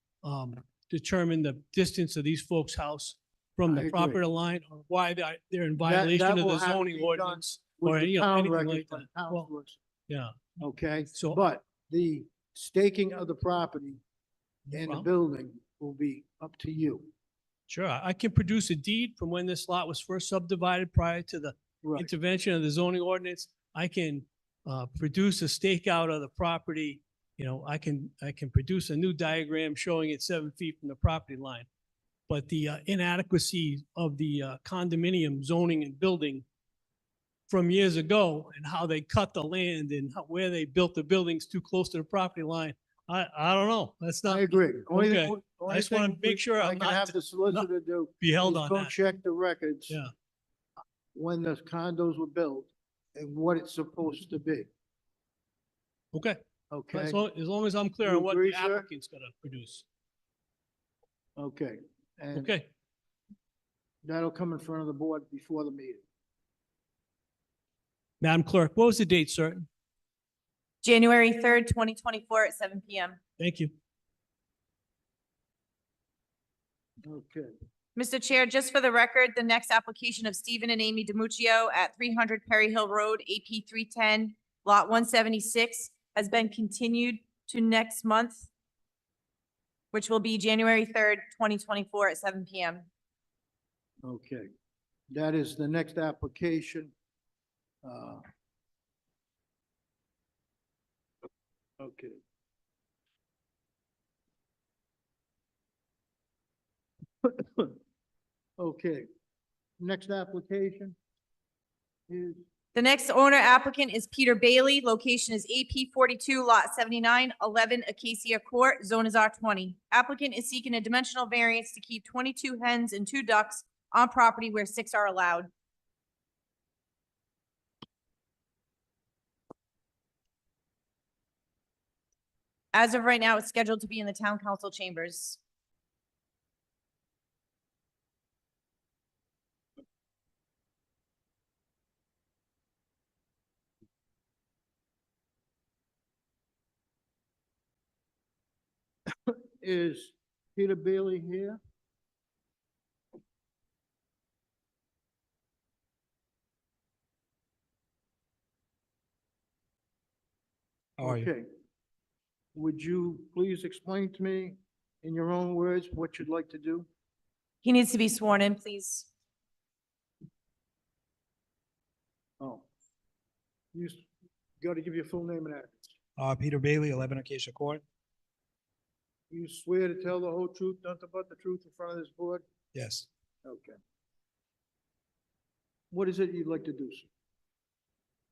determine the distance of these folks' house from I the agree. property line or why they're in That violation of will the have to zoning be done ordinance with or, the you know, town anything record like from that. town Well, source. yeah. Okay, So- but the staking of the property No and the problem. building will be up to you. Sure, I can produce a deed from when this lot was first subdivided prior to the Right. intervention of the zoning ordinance. I can produce a stakeout of the property. You know, I can produce a new diagram showing it 7 feet from the property line. But the inadequacy of the condominium zoning and building from years ago and how they cut the land and where they built the buildings too close to the property line, I don't know. That's not. I agree. Only thing- Okay. only I just wanna thing make sure I I'm can not have the solicitor do be held is on go that. check the records. Yeah. When the condos were built and what it's supposed to be, Okay. okay? As long as I'm clear You on what agree, the sir? applicant's gonna produce. Okay, and Okay. that'll come in front of the board before the meeting. Madam Clerk, what was the date, sir? January 3rd, 2024 at 7 PM. Thank you. Okay, Mr. Chair, just for the record, the next application of Stephen and Amy DiMuccio at 300 Perry Hill Road, AP 310, Lot 176, has been continued to next month, which will be January 3rd, 2024 at 7 PM. okay. That is the next application. Okay. Okay, next application is, The next owner applicant is Peter Bailey. Location is AP 42, Lot 79, 11 Acacia Court. Zone is R20. Applicant is seeking a dimensional variance to keep 22 hens and 2 ducks on property where 6 are allowed. As of right now, it's scheduled to be in the town council chambers. is Peter Bailey here? How are you? Okay. Would you please explain to me in your own words what you'd like to do? He needs to be sworn in, please. Oh. You got to give your full name and address. Peter Bailey, 11 Acacia Court. You swear to tell the whole truth, nothing but the truth in front of this board? Yes. Okay. What is it you'd like to do, sir?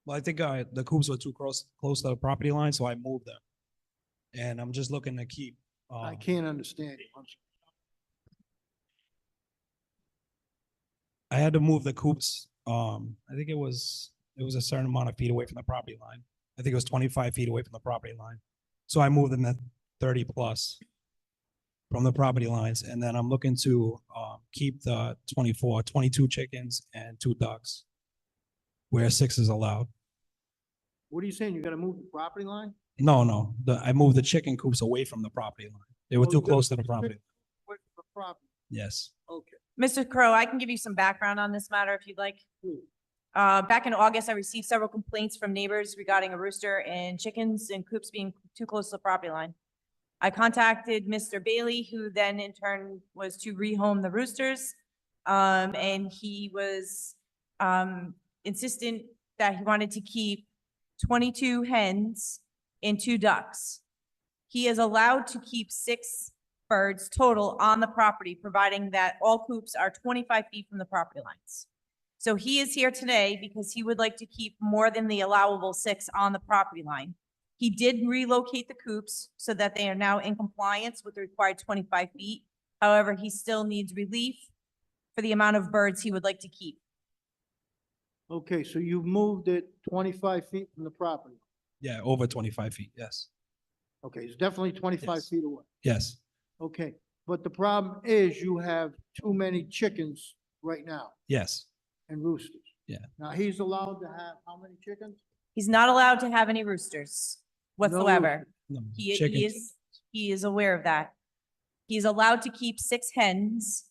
Well, I think the coops were too close to the property line, so I moved them. And I'm just looking to keep. I can't understand you. I'm sorry. I had to move the coops. I think it was a certain amount of feet away from the property line. I think it was 25 feet away from the property line. So I moved them at 30 plus from the property lines. And then I'm looking to keep the 22 chickens and 2 ducks where 6 is allowed. What are you saying? You got to move the property line? No. I moved the chicken coops away from the property line. They were Oh, too you gotta close to the move the property. chicken away from the property. Yes. Okay. Mr. Crowe, I can give you some background on this matter if you'd like. Please. Back in August, I received several complaints from neighbors regarding a rooster and chickens and coops being too close to the property line. I contacted Mr. Bailey, who then in turn was to rehome the roosters. And he was, insistent that he wanted to keep 22 hens and 2 ducks. He is allowed to keep 6 birds total on the property, providing that all coops are 25 feet from the property lines. So he is here today because he would like to keep more than the allowable 6 on the property line. He did relocate the coops so that they are now in compliance with the required 25 feet. However, he still needs relief for the amount of birds he would like to keep. Okay, so you moved it 25 feet from the property. Yeah, over 25 feet. Yes. Okay, it's definitely 25 Yes. feet away. Yes. Okay, but the problem is you have too many chickens right now Yes. and roosters. Yeah. Now, he's allowed to have how many chickens? He's not allowed to have any roosters whatsoever. No, He chickens. is aware of that. He's allowed to keep 6 hens,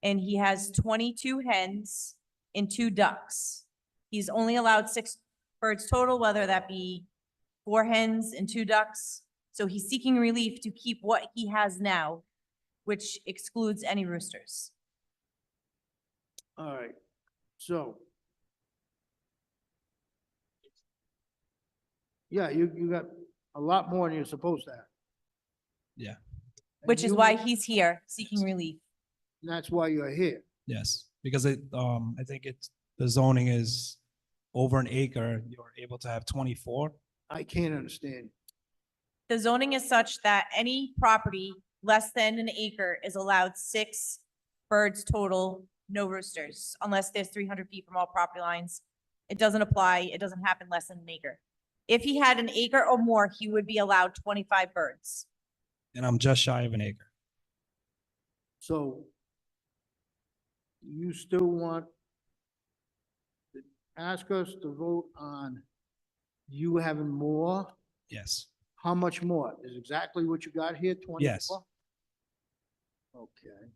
and he has 22 hens and 2 ducks. He's only allowed 6 birds total, whether that be 4 hens and 2 ducks. So he's seeking relief to keep what he has now, which excludes any roosters. All right, so. Yeah, you got a lot more than you're supposed to have. Yeah. Which is why he's here seeking relief. And that's why you're here. Yes, because I think the zoning is over an acre, you're able to have 24. I can't understand. The zoning is such that any property less than an acre is allowed 6 birds total, no roosters, unless there's 300 feet from all property lines. It doesn't apply. It doesn't happen less than an acre. If he had an acre or more, he would be allowed 25 birds. And I'm just shy of an acre. So you still want to ask us to vote on you having more? Yes. How much more? Is exactly what you got here, 24? Yes. Okay.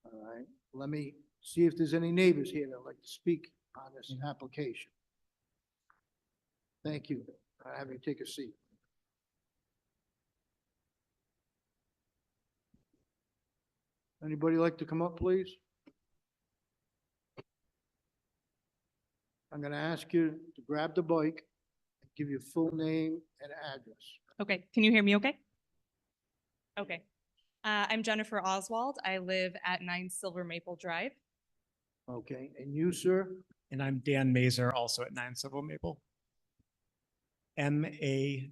All right, let me see if there's any neighbors here that'd like to speak on this application. Thank you. I have you take a seat. Anybody like to come up, please? I'm gonna ask you to grab the bike, and give your full name and address. Okay, can you hear me okay? Okay. I'm Jennifer Oswald. I live at 9 Silver Maple Drive. Okay, and you, sir? And I'm Dan Mazer, also at 9 Silver Maple. Maser.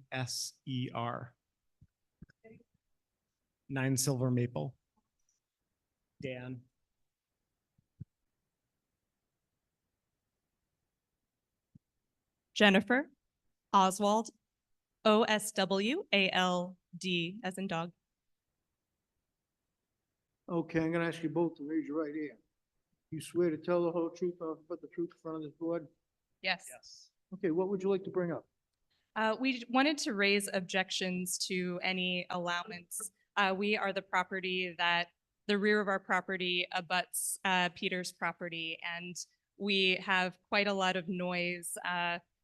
9 Silver Maple. Dan. Jennifer Oswald, Oswald, as in dog. Okay, I'm gonna ask you both to raise your right hand. You swear to tell the whole truth, nothing but the truth in front of this board? Yes. Okay, what would you like to bring up? We wanted to raise objections to any allowance. We are the property that, the rear of our property abuts Peter's property, and we have quite a lot of noise,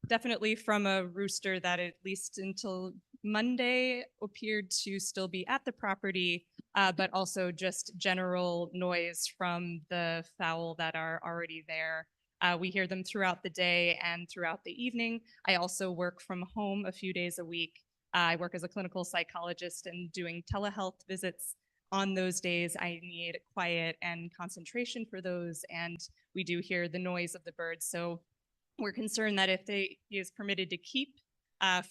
definitely from a rooster that at least until Monday appeared to still be at the property, but also just general noise from the fowl that are already there. We hear them throughout the day and throughout the evening. I also work from home a few days a week. I work as a clinical psychologist and doing telehealth visits. On those days, I need quiet and concentration for those, and we do hear the noise of the birds. So we're concerned that if he is permitted to keep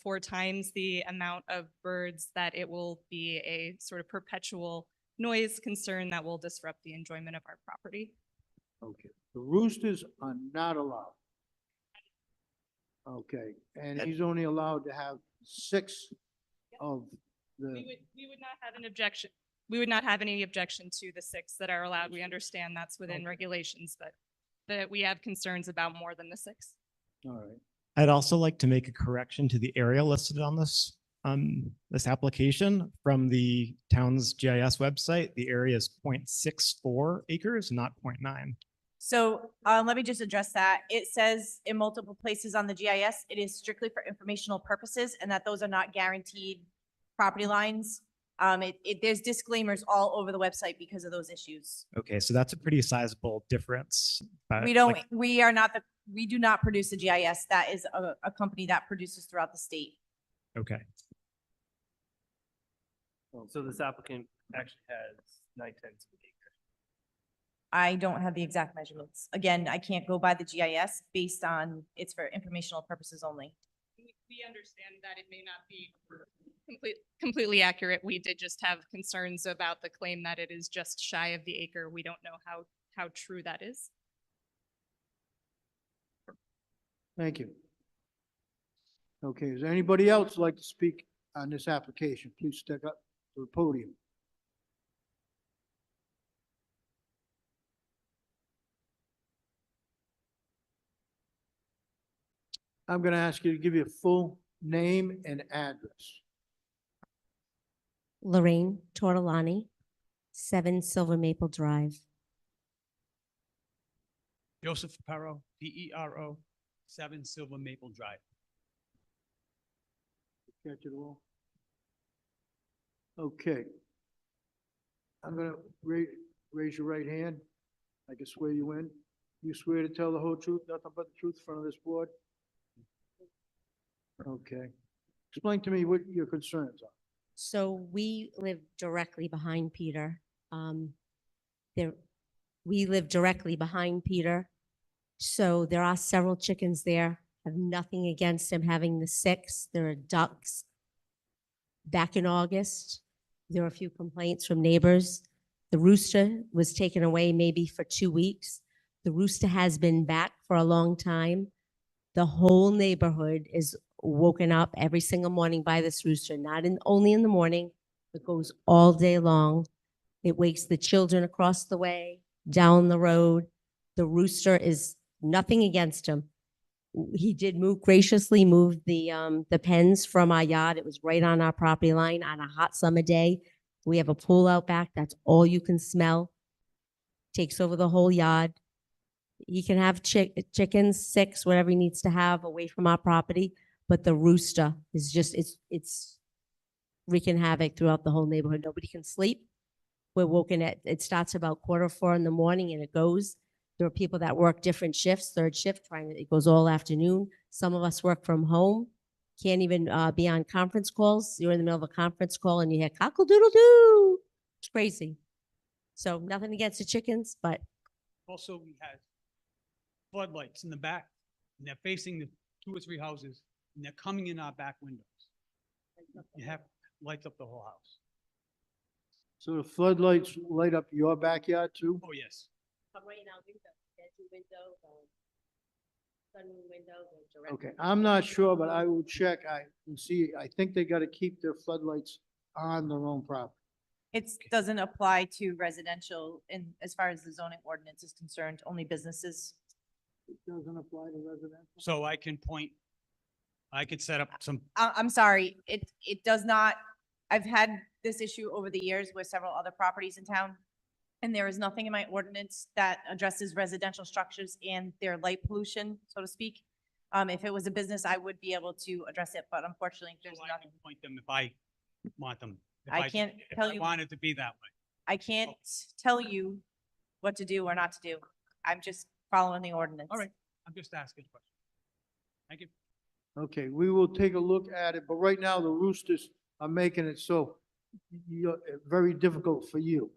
4 times the amount of birds, that it will be a sort of perpetual noise concern that will disrupt the enjoyment of our property. Okay, the roosters are not allowed. Okay, and he's only allowed to have 6 of the, We would not have an objection. We would not have any objection to the 6 that are allowed. We understand that's within regulations, but that we have concerns about more than the 6. all right. I'd also like to make a correction to the area listed on this application from the town's GIS website. The area is 0.64 acres, not 0.9. So let me just address that. It says in multiple places on the GIS, it is strictly for informational purposes and that those are not guaranteed property lines. There's disclaimers all over the website because of those issues. Okay, so that's a pretty sizable difference. but, We don't, like, we do not produce the GIS. That is a company that produces throughout the state. Okay. So this applicant actually has 9/10 of an acre. I don't have the exact measurements. Again, I can't go by the GIS based on, it's for informational purposes only. We understand that it may not be completely accurate. We did just have concerns about the claim that it is just shy of the acre. We don't know how true that is. Thank you. Okay, is there anybody else like to speak on this application? Please step up to the podium. I'm going to ask you to give your full name and address. Lorraine Tortolani, 7 Silver Maple Drive. Joseph Pero, Pero, 7 Silver Maple Drive. Catch it all? Okay. I'm gonna raise your right hand. I can swear you in. You swear to tell the whole truth, nothing but the truth in front of this board? Okay. Explain to me what your concerns are. So we live directly behind Peter. We live directly behind Peter. So there are several chickens there. Have nothing against him having the 6. There are ducks. Back in August, there were a few complaints from neighbors. The rooster was taken away maybe for 2 weeks. The rooster has been back for a long time. The whole neighborhood is woken up every single morning by this rooster, only in the morning. It goes all day long. It wakes the children across the way, down the road. The rooster is nothing against him. He did graciously move the pens from our yard. It was right on our property line on a hot summer day. We have a pool out back. That's all you can smell. Takes over the whole yard. He can have chickens, 6, whatever he needs to have away from our property. But the rooster is just, it's wreaking havoc throughout the whole neighborhood. Nobody can sleep. We're woken at, it starts about 3:45 in the morning and it goes. There are people that work different shifts, 3rd shift, it goes all afternoon. Some of us work from home, can't even be on conference calls. You're in the middle of a conference call and you hear cockle-doodle-doo. It's crazy. So nothing against the chickens, but Also, we had floodlights in the back, and they're facing the 2 or 3 houses, and they're coming in our back windows. You have lights up the whole house. So the floodlights light up your backyard too? Oh, yes. Okay, I'm not sure, but I will check. I can see, I think they gotta keep their floodlights on their own property. It doesn't apply to residential in, as far as the zoning ordinance is concerned, only businesses. It doesn't apply to residential? So I could set up some, I'm sorry, it does not, I've had this issue over the years with several other properties in town. And there is nothing in my ordinance that addresses residential structures and their light pollution, so to speak. If it was a business, I would be able to address it, but unfortunately, there's so I nothing. can point them if I want them. If I can't if tell I you- want it to be that way. I can't tell you what to do or not to do. I'm just following the ordinance. All right, I'm just asking a question. Thank you. Okay, we will take a look at it, but right now the roosters are making it so very difficult for you.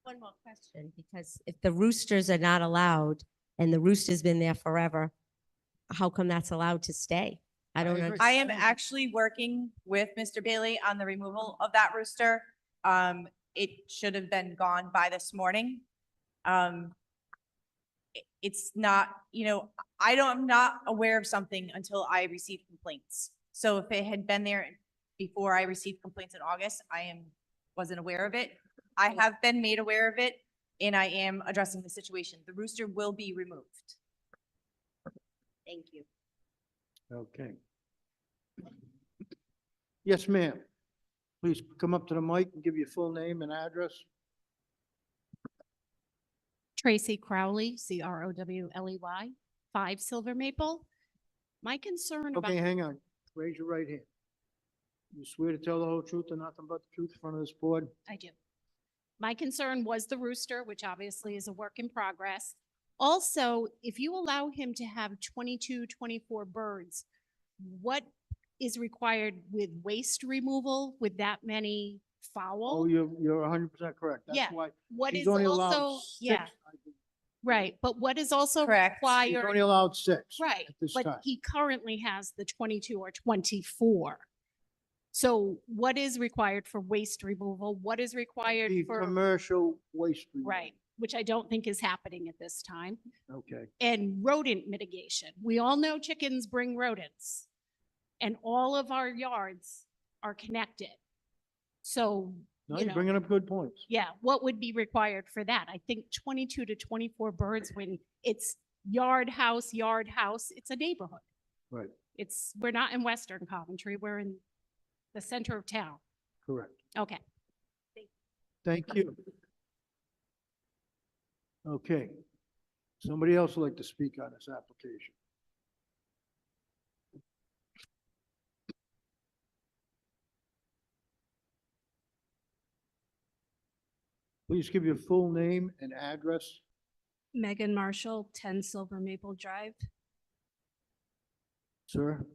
one more question, because if the roosters are not allowed and the rooster's been there forever, how come that's allowed to stay? I don't know. I am actually working with Mr. Bailey on the removal of that rooster. It should have been gone by this morning. It's not, I'm not aware of something until I receive complaints. So if it had been there before I received complaints in August, wasn't aware of it. I have been made aware of it and I am addressing the situation. The rooster will be removed. Thank you. Okay. Yes, ma'am. Please come up to the mic and give your full name and address. Tracy Crowley, Crowley, 5 Silver Maple. My concern about. Okay, hang on. Raise your right hand. You swear to tell the whole truth and nothing but the truth in front of this board? I do. My concern was the rooster, which obviously is a work in progress. Also, if you allow him to have 22, 24 birds, what is required with waste removal with that many fowl? Oh, you're 100% correct. Yeah. That's why What he's is only allowed also, 6, yeah, I think. right. But what is also Correct. He's required? only allowed 6. Right, At this but time. he currently has the 22 or 24. So what is required for waste removal? What is required The for, commercial waste. removal. right, which I don't think is happening at this time. Okay. And rodent mitigation. We all know chickens bring rodents. And all of our yards are connected. So, No, you you're know, bringing up good points. yeah, what would be required for that? I think 22 to 24 birds when it's yard, house, it's a neighborhood. Right, We're not in Western Coventry, we're in the center of town. correct. Okay. Thank you. Okay. Somebody else would like to speak on this application? Please give your full name and address. Megan Marshall, 10 Silver Maple Drive. Sir,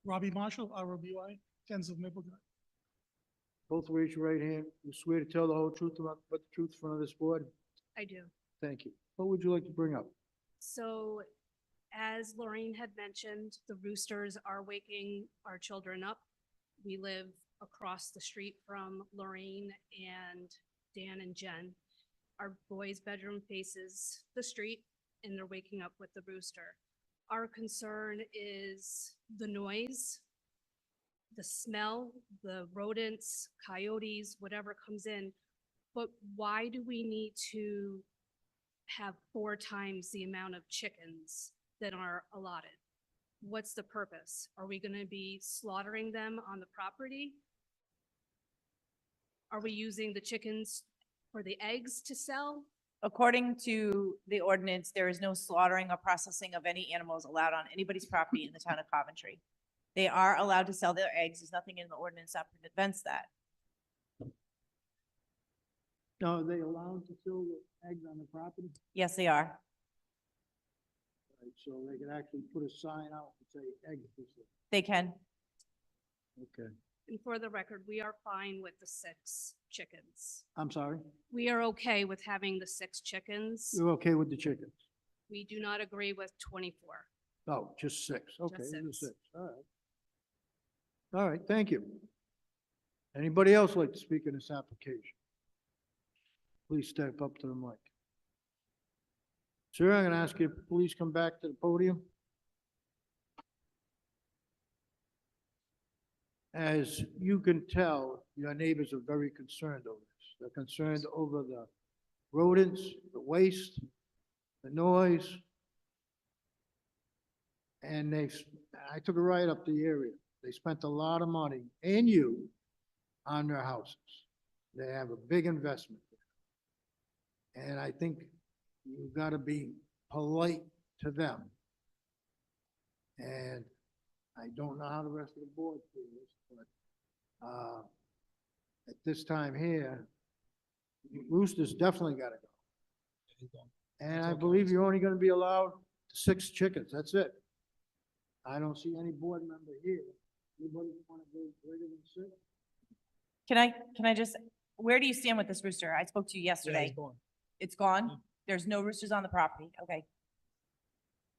Robbie Marshall, ROBY, 10 of Maple Drive. both raise your right hand. You swear to tell the whole truth about the truth in front of this board? I do. Thank you. What would you like to bring up? So as Lorraine had mentioned, the roosters are waking our children up. We live across the street from Lorraine and Dan and Jen. Our boys' bedroom faces the street and they're waking up with the rooster. Our concern is the noise, the smell, the rodents, coyotes, whatever comes in. But why do we need to have 4 times the amount of chickens that are allotted? What's the purpose? Are we gonna be slaughtering them on the property? Are we using the chickens for the eggs to sell? According to the ordinance, there is no slaughtering or processing of any animals allowed on anybody's property in the town of Coventry. They are allowed to sell their eggs. There's nothing in the ordinance that prevents that. Now, are they allowed to sell the eggs on the property? Yes, they are. Right, so they can actually put a sign out and say eggs for sale. They can. Okay. And for the record, we are fine with the 6 chickens. I'm sorry? We are okay with having the 6 chickens. You're okay with the chickens? We do not agree with 24. Oh, just 6. Okay, Just there's 6. 6. All right. All right, thank you. Anybody else like to speak in this application? Please step up to the mic. Sir, I'm going to ask you to please come back to the podium. As you can tell, your neighbors are very concerned over this. They're concerned over the rodents, the waste, the noise. And I took a ride up the area. They spent a lot of money, and you, on their houses. They have a big investment there. And I think you've got to be polite to them. And I don't know how the rest of the board feels, but at this time here, roosters definitely got to go. And I believe you're only going to be allowed 6 chickens. That's it. I don't see any board member here. Anybody want to go greater than 6? Can I just, where do you stand with this rooster? I spoke to you yesterday. It's gone? There's no roosters on the property? Okay.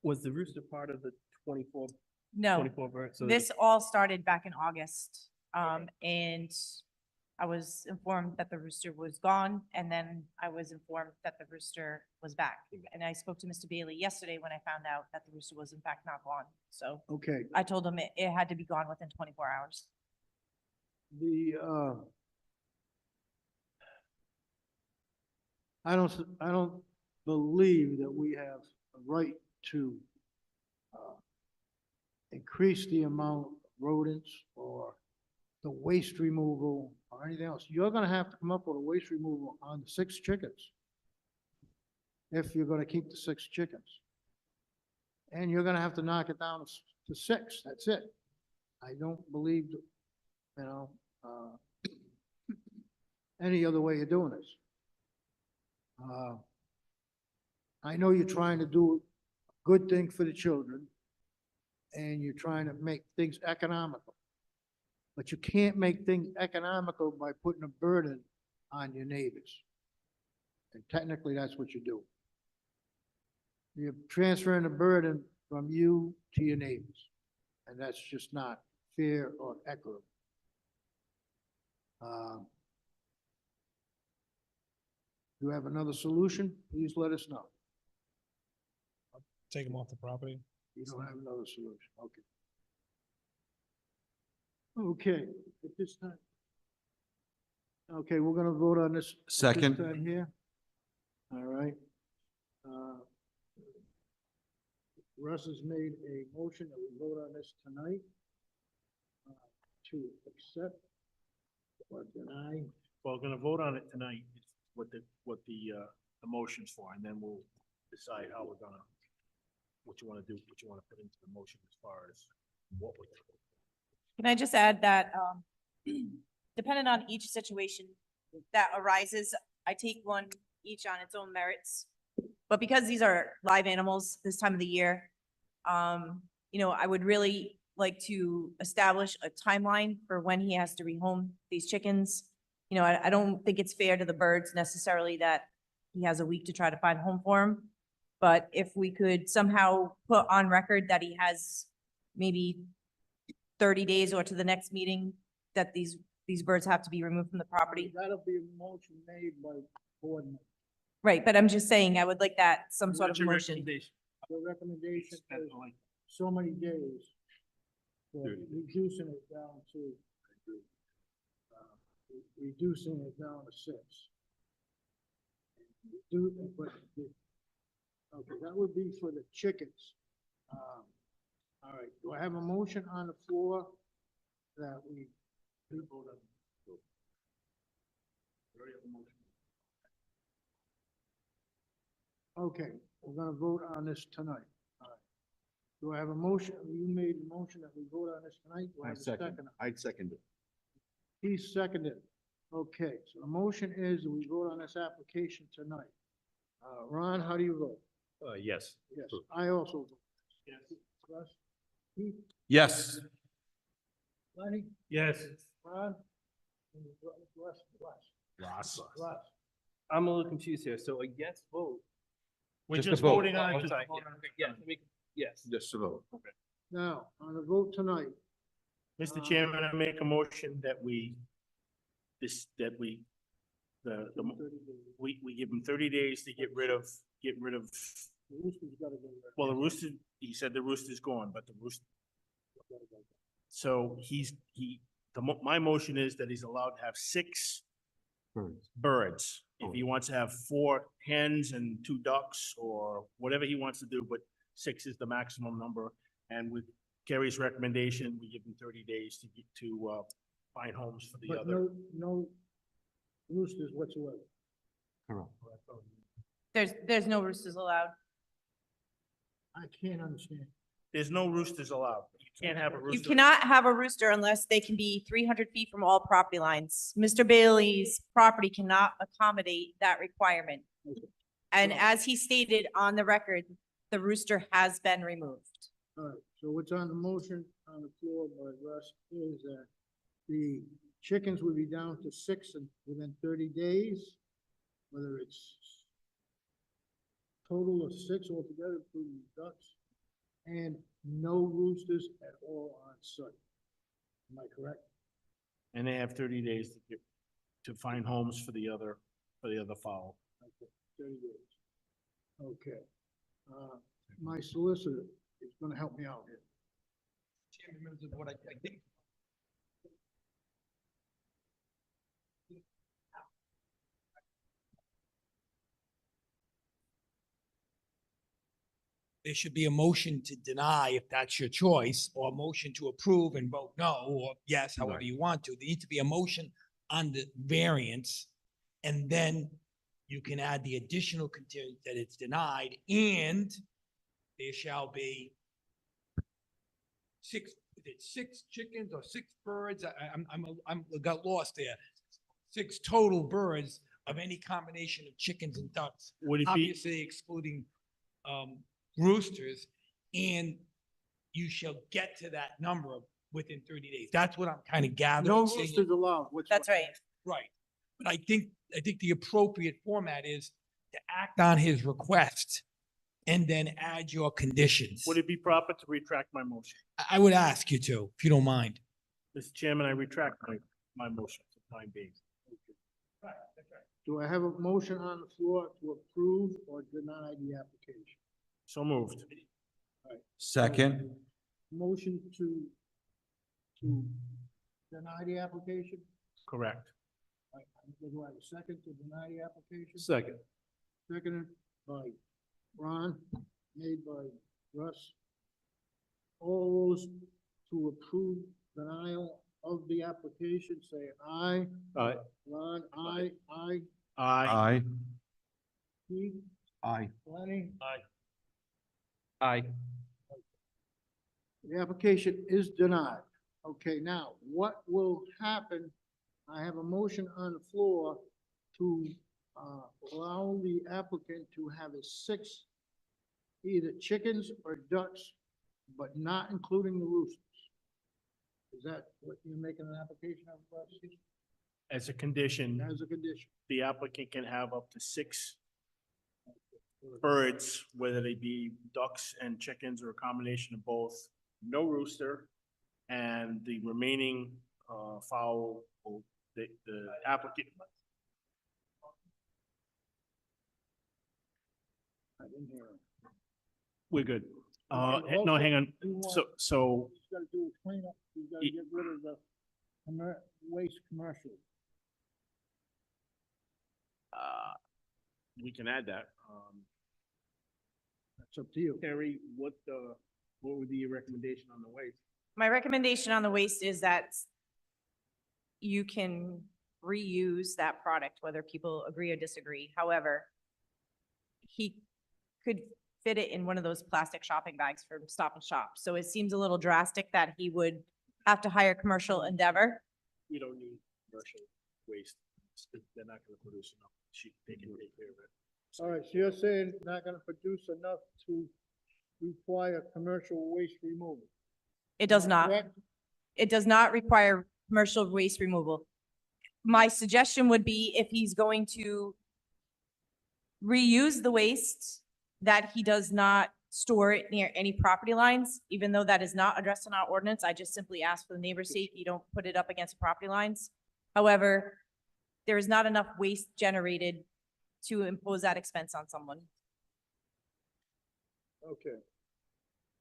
Was the rooster part of the 24? No. 24 birds? So This all started back in August. And I was informed that the rooster was gone, and then I was informed that the rooster was back. And I spoke to Mr. Bailey yesterday when I found out that the rooster was in fact not gone. So Okay. I told him it had to be gone within 24 hours. I don't believe that we have a right to increase the amount of rodents or the waste removal or anything else. You're gonna have to come up with a waste removal on the 6 chickens. If you're gonna keep the 6 chickens. And you're gonna have to knock it down to 6, that's it. I don't believe, any other way of doing this. I know you're trying to do a good thing for the children, and you're trying to make things economical. But you can't make things economical by putting a burden on your neighbors. And technically, that's what you do. You're transferring the burden from you to your neighbors, and that's just not fair or equitable. You have another solution, please let us know. Take them off the property. You don't have another solution, okay. Okay, at this time. Okay, we're gonna vote on this. at this Second. time here. All right. Russ has made a motion that we vote on this tonight to accept the What, deny? Well, we're gonna vote on it tonight, what the motion's for, and then we'll decide how we're gonna, what you wanna do, what you wanna put into the motion as far as what we're gonna. Can I just add that, depending on each situation that arises, I take one each on its own merits. But because these are live animals this time of the year, you know, I would really like to establish a timeline for when he has to rehome these chickens. You know, I don't think it's fair to the birds necessarily that he has a week to try to find a home for them. But if we could somehow put on record that he has maybe 30 days or to the next meeting that these birds have to be removed from the property. That'll be a motion made by board member. Right, but I'm just saying, I would like that, some sort of What's your motion. recommendation? The recommendation is That's all. so many days. for 30 days. Reducing it down to, reducing it down to 6. Okay, that would be for the chickens. All right, do I have a motion on the floor that we? Okay, we're gonna vote on this tonight. All right. Do I have a motion? You made a motion that we vote on this tonight? Do I have a second? I'd second it. He seconded. Okay, so the motion is that we vote on this application tonight. Ron, how do you vote? Yes. Yes, I also vote. Yes. Russ? Keith? Yes. Lenny? Yes. Ron? And Russ? Russ? I'm a little confused here. So a yes vote. We're Just a just vote. voting on Oh, it. just sorry, vote yeah, on it. yeah, yes. Just a vote. Now, on the vote tonight, Mr. Chairman, I make a motion that we, the, we give him 30 days to get rid of, the rooster's gotta go there. well, the rooster, he said the rooster's gone, but the rooster, so my motion is that he's allowed to have 6 birds. If he wants to have 4 hens and 2 ducks or whatever he wants to do, but 6 is the maximum number. And with Kerry's recommendation, we give him 30 days to find homes for the But other. no roosters whatsoever. There's no roosters allowed. I can't understand. There's no roosters allowed. You can't have a You rooster. cannot have a rooster unless they can be 300 feet from all property lines. Mr. Bailey's property cannot accommodate that requirement. And as he stated on the record, the rooster has been removed. All right, so what's on the motion on the floor by Russ is that the chickens would be down to 6 within 30 days, whether it's total of 6 altogether, including ducks, and no roosters at all on site. Am I correct? And they have 30 days to find homes for the other fowl. Okay, 30 days. Okay. My solicitor is gonna help me out here. Chairman, members of the board, I think there should be a motion to deny if that's your choice, or a motion to approve and vote no, or yes, however Right. you want to. There needs to be a motion on the variance, and then you can add the additional condition that it's denied, and there shall be 6, is it 6 chickens or 6 birds? I'm got lost there. 6 total birds of any combination of chickens and ducks, Would it be, obviously excluding roosters, and you shall get to that number within 30 days. That's what I'm kind of gathering. No saying- roosters allowed. That's right. Right. But I think the appropriate format is to act on his request and then add your conditions. would it be proper to retract my motion? I would ask you to, if you don't mind. Mr. Chairman, I retract my motion for the time being. Do I have a motion on the floor to approve or deny the application? So moved. Second. Motion to deny the application? Correct. All right, do I have a second to deny the application? Second. Seconded by Ron, made by Russ. All those to approve denial of the application, say aye. Aye. Ron, aye, aye, Aye. Keith, Aye. Lenny. Aye. The application is denied. Okay, now, what will happen? I have a motion on the floor to allow the applicant to have a six, either chickens or ducks, but not including the roosters. Is that what you're making an application of, Steve? As a condition, As a condition? the applicant can have up to 6 birds, whether they be ducks and chickens or a combination of both, no rooster, and the remaining fowl, the applicant. I didn't hear him. We're good. Okay, No, also, hang on. we want- So He's gotta do a cleanup, he's gotta get rid of the waste commercial. we can add that. That's up to you. Terry, what would be your recommendation on the waste? My recommendation on the waste is that you can reuse that product, whether people agree or disagree. However, he could fit it in one of those plastic shopping bags from Stop and Shop. So it seems a little drastic that he would have to hire Commercial Endeavor. We don't need commercial waste. They're not gonna produce enough. They can take care of it. All right, so you're saying not gonna produce enough to require commercial waste removal? It does not. Correct? It does not require commercial waste removal. My suggestion would be if he's going to reuse the waste, that he does not store it near any property lines, even though that is not addressed in our ordinance. I just simply ask for the neighbor's sake, you don't put it up against property lines. However, there is not enough waste generated to impose that expense on someone. Okay.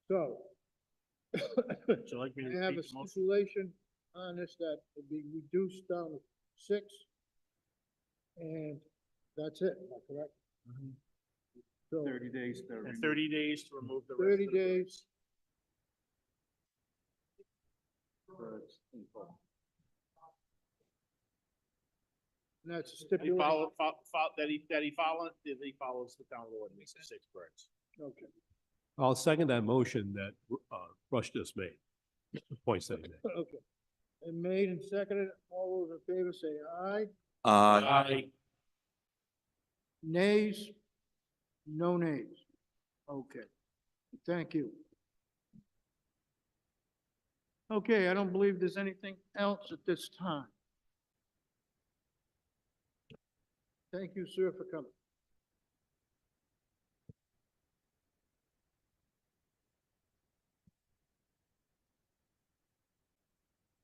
So. Would you like me to I have a repeat the motion? stipulation on this that will be reduced down to 6. And that's it, am I correct? So 30 days. And 30 days to remove the rest. 30 of the days. birds. And that's a He stipulation. that he follows the town ordinance of 6 birds. Okay. I'll second that motion that Rush just made. Points that he made. Okay. And made and seconded, all those in favor say aye. Aye. Nays? No nays. Okay. Thank you. Okay, I don't believe there's anything else at this time. Thank you, sir, for coming.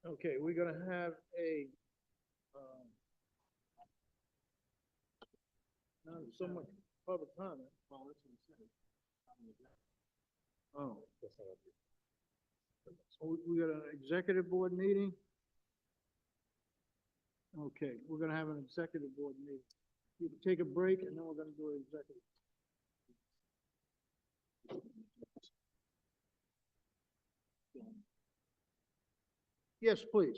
Okay, we're gonna have a, not so much public comment. Oh. So we got an executive board meeting? Okay, we're gonna have an executive board meeting. You can take a break and then we're gonna do an executive. Yes, please.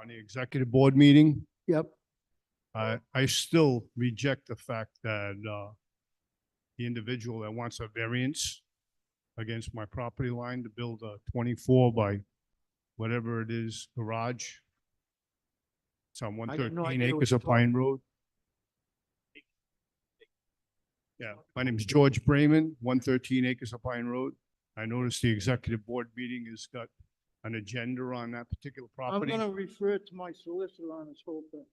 On the executive board meeting, Yep. I still reject the fact that the individual that wants a variance against my property line to build a 24 by whatever it is garage. It's on I got no 113 idea what acres you're of Pine Road. Yeah, my name is George Brayman, 113 acres of Pine Road. I noticed the executive board meeting has got an agenda on that particular I'm property. gonna refer to my solicitor on this whole thing.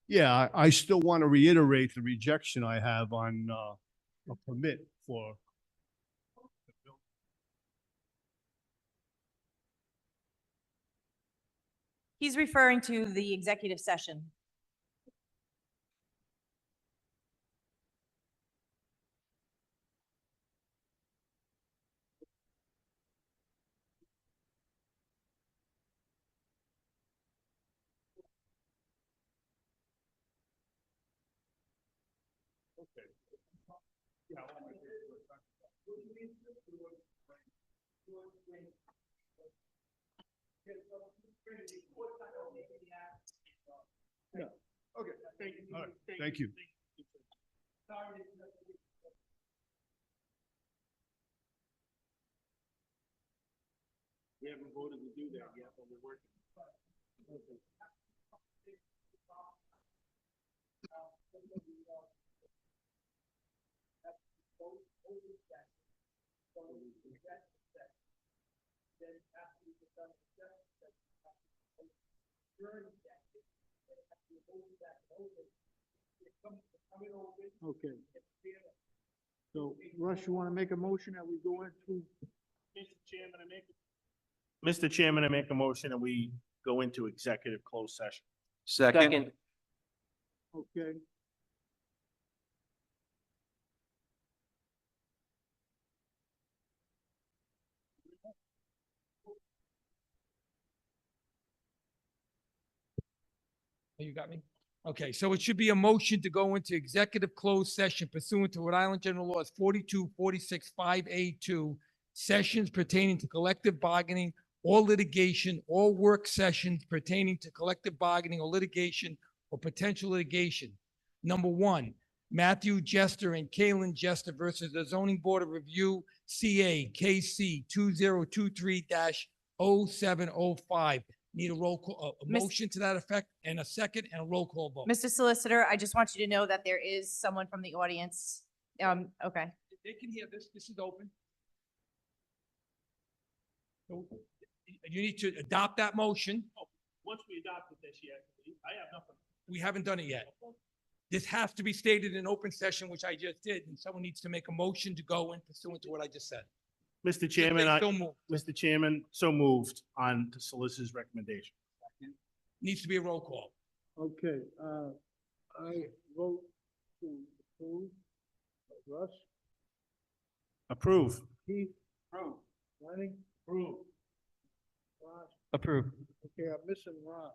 Yeah, I still want to reiterate the rejection I have on a permit for. He's referring to the executive session. Yeah, okay, thank you. All right, thank you. We haven't voted to do that yet, but we're working. Okay. Okay. So Russ, you want to make a motion that we go into? Mr. Chairman, I make a motion that we go into executive closed session. Second. Okay. Oh, you got me? Okay, so it should be a motion to go into executive closed session pursuant to Rhode Island General Laws 42, 46, 5A2, sessions pertaining to collective bargaining or litigation, or work sessions pertaining to collective bargaining or litigation or potential litigation. Number one, Matthew Jester and Kalen Jester versus the Zoning Board of Review, CA KC 2023-0705. Need a roll call, a Miss- motion to that effect, and a second, and a roll call vote. Mr. Solicitor, I just want you to know that there is someone from the audience. Okay. They can hear this. This is open. So, you need to adopt that motion. Once we adopted this, yeah, I have nothing. We haven't done it yet. This has to be stated in open session, which I just did, and someone needs to make a motion to go in pursuant to what I just said. Mr. Chairman, So moved. Mr. Chairman, so moved on the solicitor's recommendation. Needs to be a roll call. Okay, I vote to approve. Russ? Approve. Keith? Approve. Lenny? Approve. Ross? Approve. Okay, I'm missing Rob.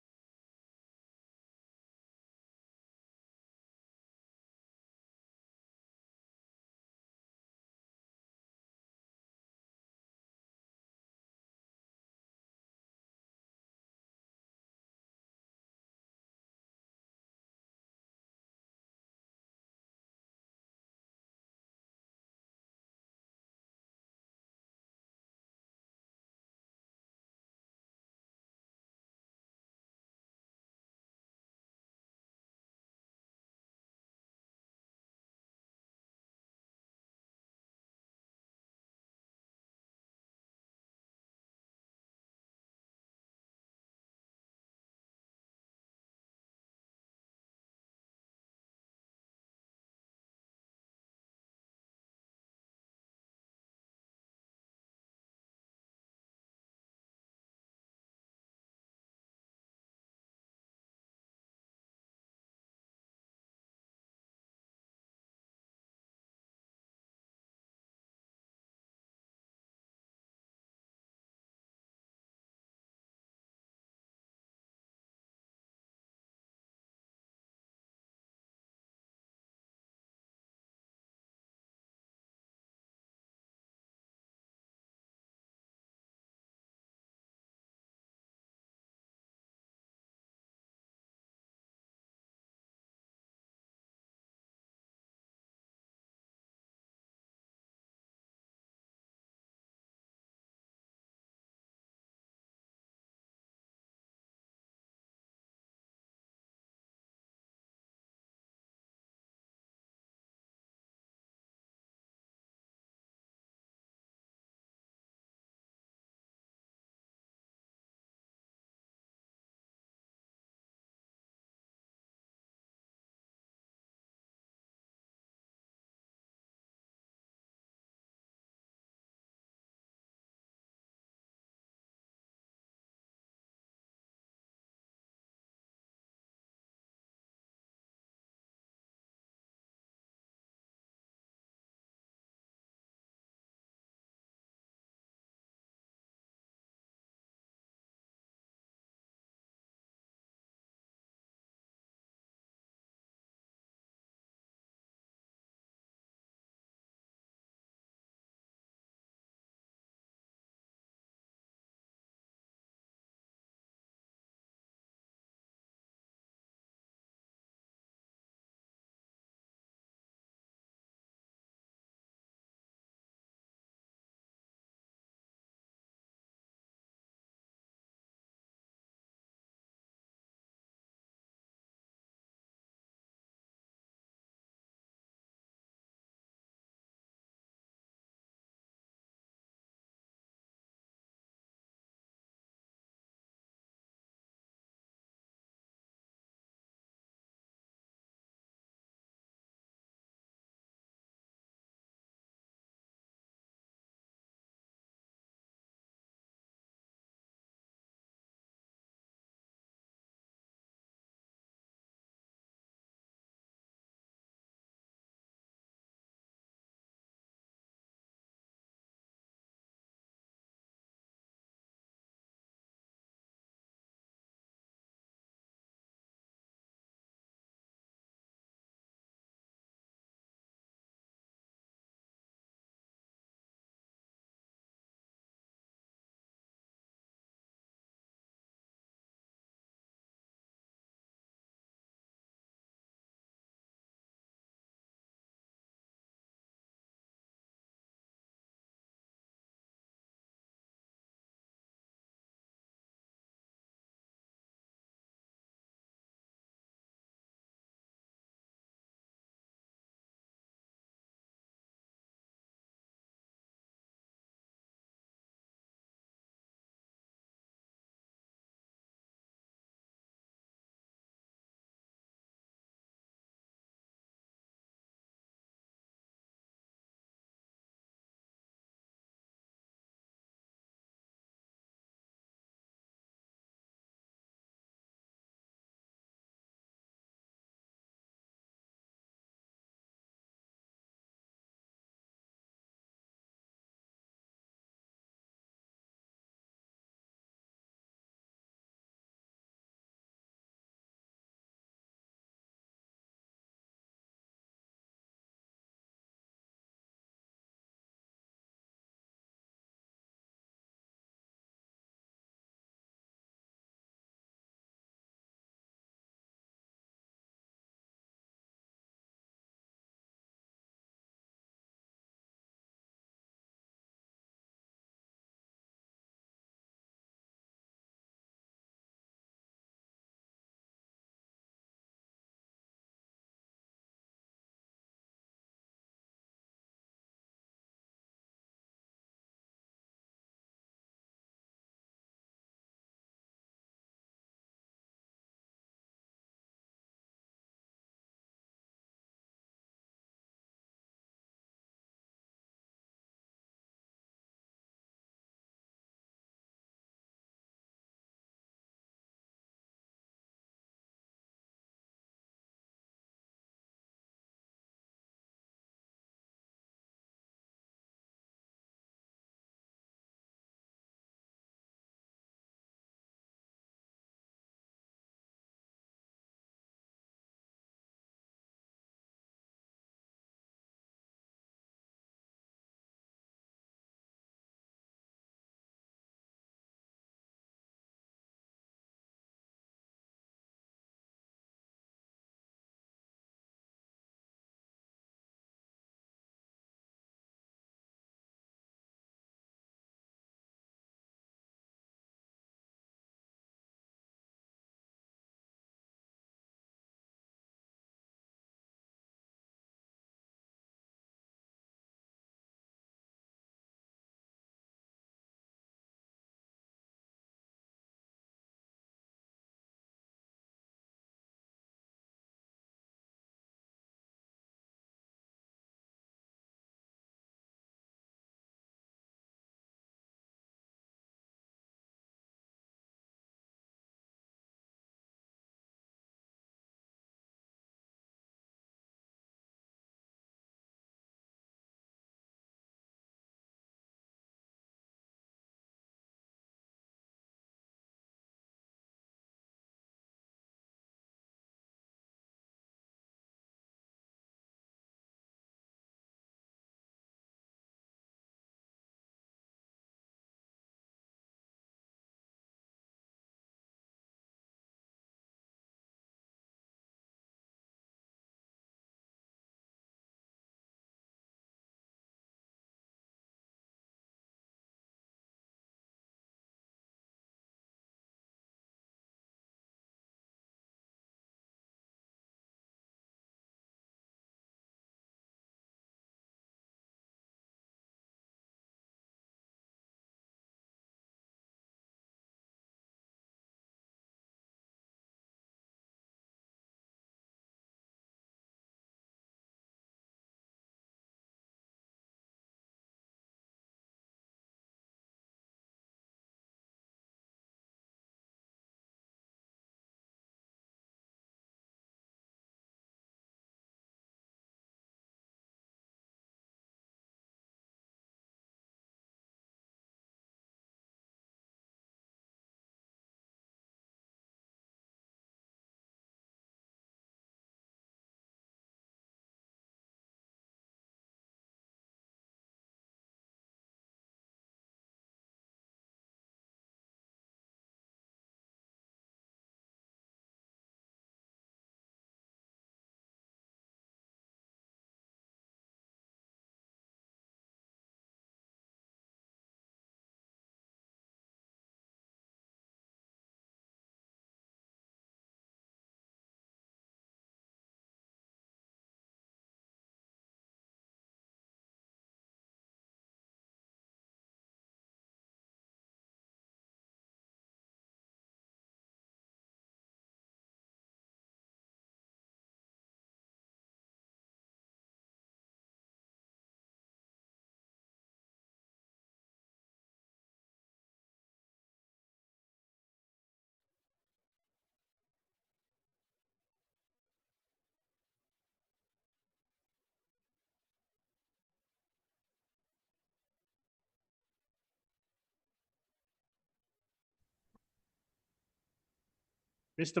Mr.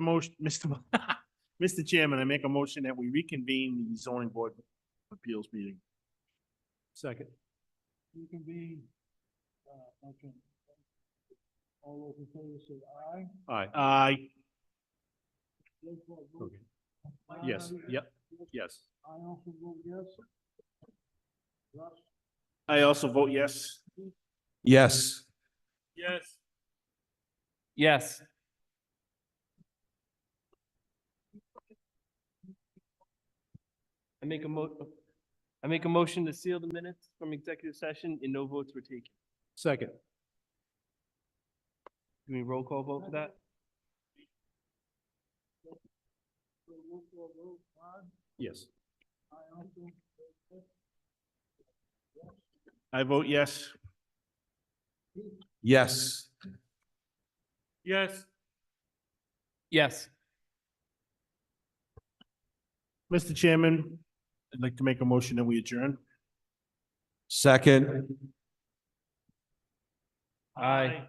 Chairman, I make a motion that we reconvene the zoning board of appeals meeting. Second. Reconvene. Okay. All those in favor say aye. Aye. Aye. Roll call vote. Okay. Yes, yep, yes. I also vote yes. Russ? I also vote yes. Yes. Yes. Yes. I make a motion to seal the minutes from executive session and no votes were taken. Second. Do we roll call vote for that? Roll call vote, Rod? Yes. I also vote yes. I vote yes. Yes. Yes. Yes. Mr. Chairman, I'd like to make a motion that we adjourn. Second. Aye.